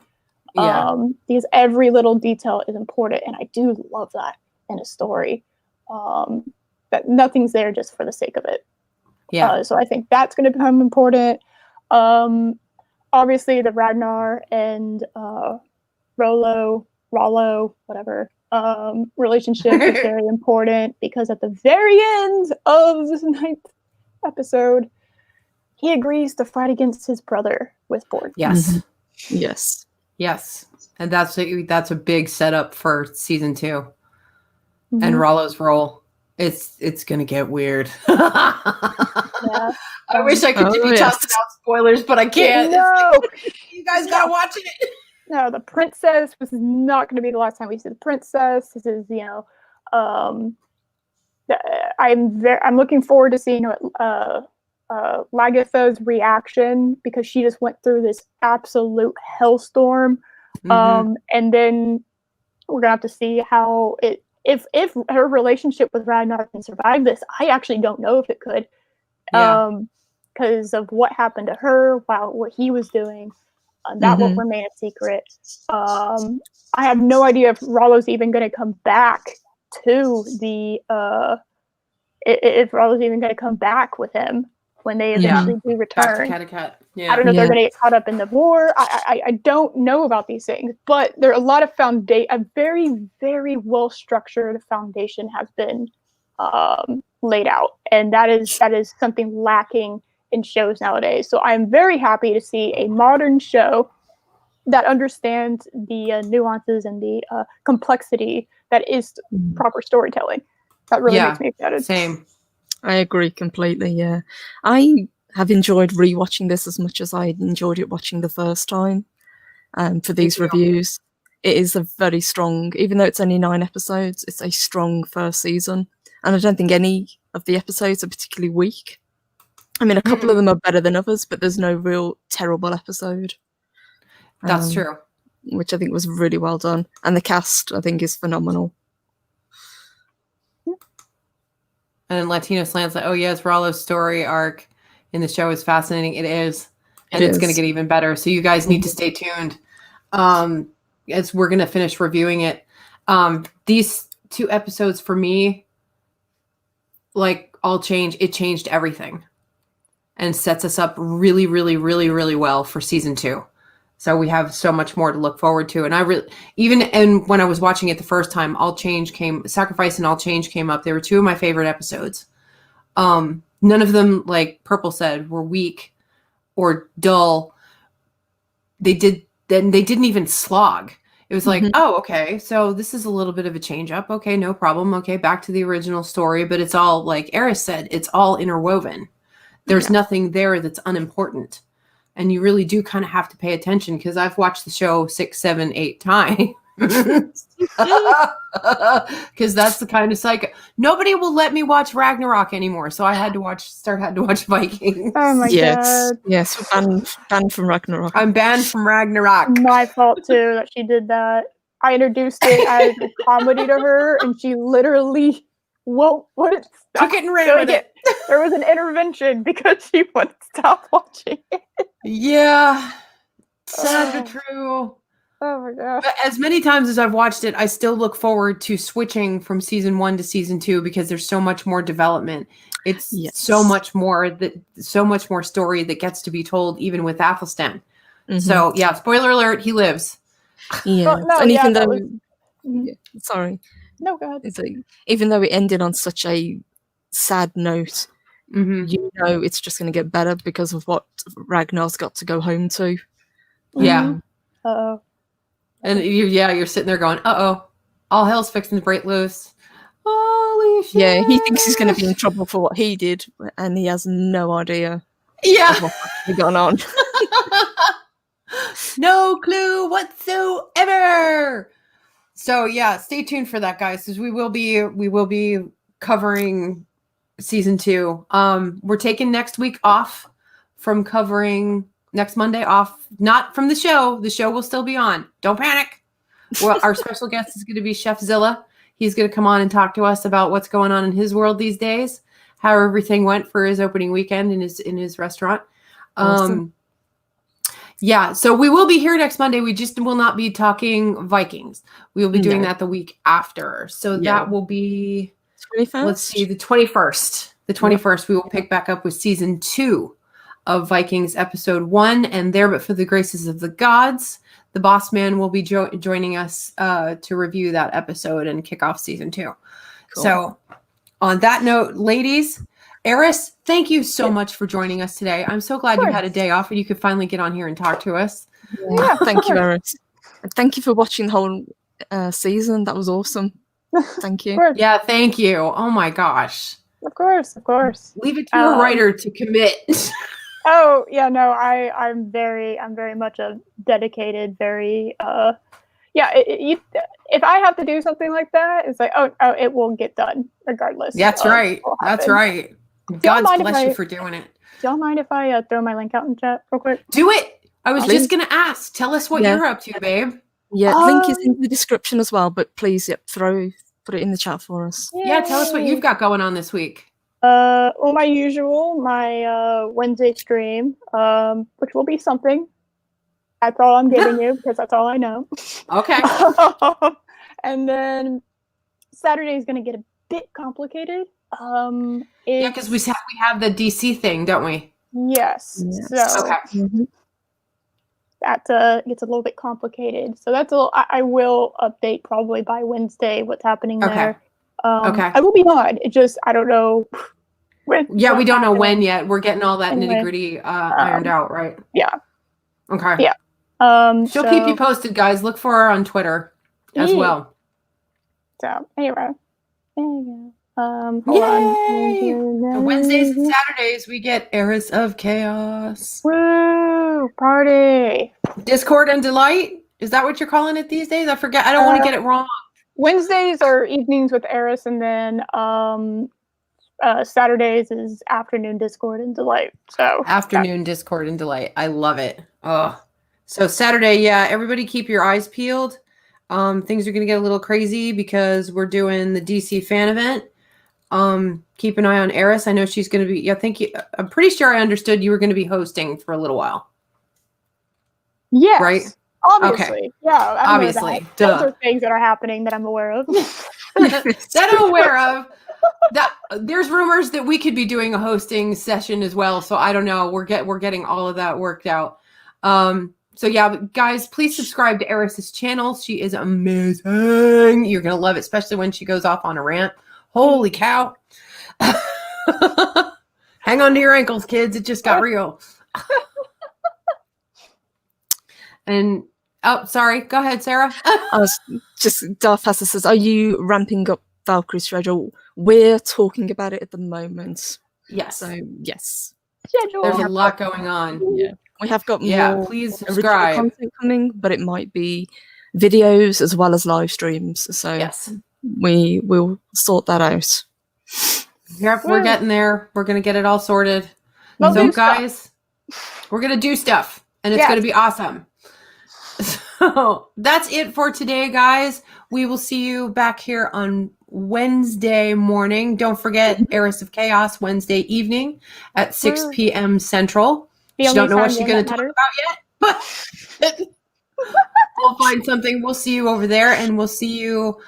Because every little detail is important, and I do love that in a story. That nothing's there just for the sake of it. Yeah. So I think that's going to become important. Obviously, the Ragnar and Rollo, whatever, relationship is very important because at the very end of the 9th episode, he agrees to fight against his brother with Borg. Yes. Yes. And that's a big setup for season 2. And Rollo's role. It's gonna get weird. I wish I could be tossing out spoilers, but I can't. No. You guys gotta watch it. No, the princess was not going to be the last time we see the princess. This is, I'm looking forward to seeing Lagatha's reaction because she just went through this absolute hellstorm, and then we're gonna have to see how if her relationship with Ragnar can survive this. I actually don't know if it could, because of what happened to her while what he was doing. That will remain a secret. I have no idea if Rollo's even going to come back to the if Rollo's even going to come back with him when they eventually do return. Back to Catacat. I don't know if they're going to get caught up in the war. I don't know about these things, but there are a lot of a very, very well structured foundation has been laid out, and that is something lacking in shows nowadays. So I'm very happy to see a modern show that understands the nuances and the complexity that is proper storytelling. That really makes me excited. Same. I agree completely, yeah. I have enjoyed rewatching this as much as I enjoyed it watching the first time for these reviews. It is a very strong, even though it's only 9 episodes, it's a strong first season. And I don't think any of the episodes are particularly weak. I mean, a couple of them are better than others, but there's no real terrible episode. That's true. Which I think was really well done. And the cast, I think, is phenomenal. And Latino Slant's like, oh yes, Rollo's story arc in the show is fascinating. It is. And it's going to get even better. So you guys need to stay tuned as we're going to finish reviewing it. These 2 episodes for me, like, it changed everything. And sets us up really, really, really, really well for season 2. So we have so much more to look forward to. And and when I was watching it the first time, Sacrifice and All Change came up. They were 2 of my favorite episodes. None of them, like Purple said, were weak or dull. they didn't even slog. It was like, oh, okay, so this is a little bit of a change up. Okay, no problem. Okay, back to the original story, but it's all, like Eris said, it's all interwoven. There's nothing there that's unimportant. And you really do kind of have to pay attention, because I've watched the show 6, 7, 8 times. Because that's the kind of cycle. Nobody will let me watch Ragnarok anymore, so I had to watch Vikings. Oh my god. Yes, we're banned from Ragnarok. I'm banned from Ragnarok. My fault too that she did that. I introduced it as a comedy to her, and she literally won't Took it and ran with it. There was an intervention because she wouldn't stop watching it. Yeah, sad but true. Oh my gosh. But as many times as I've watched it, I still look forward to switching from season 1 to season 2, because there's so much more development. It's so much more story that gets to be told, even with Athelstan. So yeah, spoiler alert, he lives. Yeah, Oh, no, and yeah, even that though, sorry, no, go ahead. it's like, even though it ended on such a sad note, you know it's just going to get better because of what Ragnar's got to go home to. Yeah. Uh-oh. And you're sitting there going, uh-oh, all hell's fixing to break loose. Holy shit. Yeah, he thinks he's going to be in trouble for what he did, and he has no idea of what's actually gone on. No clue whatsoever. So yeah, stay tuned for that, guys, because we will be covering season 2. We're taking next week off from covering next Monday off, not from the show. The show will still be on. Don't panic. Well, our special guest is going to be Chef Zilla. He's going to come on and talk to us about what's going on in his world these days, how everything went for his opening weekend in his restaurant. Awesome. Yeah, so we will be here next Monday. We just will not be talking Vikings. We will be doing that the week after. So that will be 21st? Let's see, the 21st. The 21st, we will pick back up with season 2 of Vikings episode 1, and There But For the Graces of the Gods. The boss man will be joining us to review that episode and kick off season 2. Cool. So on that note, ladies, Eris, thank you so much for joining us today. I'm so glad you had a day off and you could finally get on here and talk to us. Yeah, thank you, Eris. And thank you for watching the whole season. That was awesome. Thank you. Yeah, thank you. Oh my gosh. Of course. Leave it to a writer to commit. Oh yeah, no, I'm very much a dedicated, very if I have to do something like that, it's like oh it will get done regardless. That's right. That's right. God bless you for doing it. Do y'all mind if I throw my link out in chat real quick? Do it. I was just gonna ask. Tell us what you're up to, babe. Yeah, link is in the description as well. But please, put it in the chat for us. Yay. Yeah, tell us what you've got going on this week. Well, my Wednesday stream, which will be something. That's all I'm giving you because that's all I know. Okay. And then Saturday is going to get a bit complicated. Because we have the DC thing, don't we? Yes. So that gets a little bit complicated. So that's I will update probably by Wednesday what's happening there. I will be on. It just I don't know when. Yeah, we don't know when yet. We're getting all that nitty gritty ironed out, right? Yeah. Okay. Yeah. She'll keep you posted, guys. Look for her on Twitter as well. So anyway, there you go. Yay! The Wednesdays and Saturdays we get Eris of Chaos. Woo! Party! Discord and Delight. Is that what you're calling it these days? I forget. I don't want to get it wrong. Wednesdays are evenings with Eris, and then Saturdays is afternoon Discord and Delight. So afternoon Discord and Delight. I love it. Oh, so Saturday, yeah. Everybody, keep your eyes peeled. Things are going to get a little crazy because we're doing the DC fan event. Keep an eye on Eris. I know she's going to be. I'm pretty sure I understood you were going to be hosting for a little while. Yes. Right. Obviously. Okay. Yeah. Obviously. Those are things that are happening that I'm aware of. That I'm aware of. That there's rumors that we could be doing a hosting session as well. So I don't know. We're getting all of that worked out. So yeah, guys, please subscribe to Eris's channel. She is amazing. You're gonna love it, especially when she goes off on a rant. Holy cow. Hang on to your ankles, kids. It just got real. And oh, sorry. Go ahead, Sarah. I was just Darth Passer says, "Are you ramping up Valkyrie schedule?" We're talking about it at the moment. Yes. So yes, Schedule. There's a lot going on. yeah, we have got Yeah, more please original subscribe. content coming, but it might be videos as well as live streams. So Yes. we will sort that out. Yep, we're getting there. We're gonna get it all sorted. We'll So do stuff. guys, we're gonna do stuff and it's Yes. gonna be awesome. So that's it for today, guys. We will see you back here on Wednesday morning. Don't forget Eris of Chaos Wednesday evening at 6 p.m. Central. The She only don't know what time she's one gonna that talk matters. about yet, but we'll find something. We'll see you over there, and we'll see you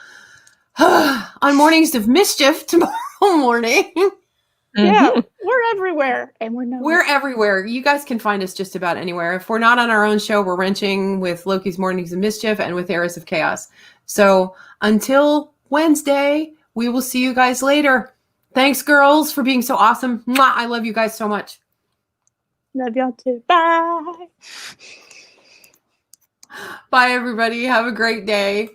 on Mornings of Mischief tomorrow morning. Yeah, Mhm. we're everywhere, and we're known. We're everywhere. You guys can find us just about anywhere. If we're not on our own show, we're wrenching with Loki's Mornings of Mischief and with Eris of Chaos. So until Wednesday, we will see you guys later. Thanks, girls, for being so awesome. Mwah, I love you guys so much. Love y'all too. Bye. Bye, everybody. Have a great day.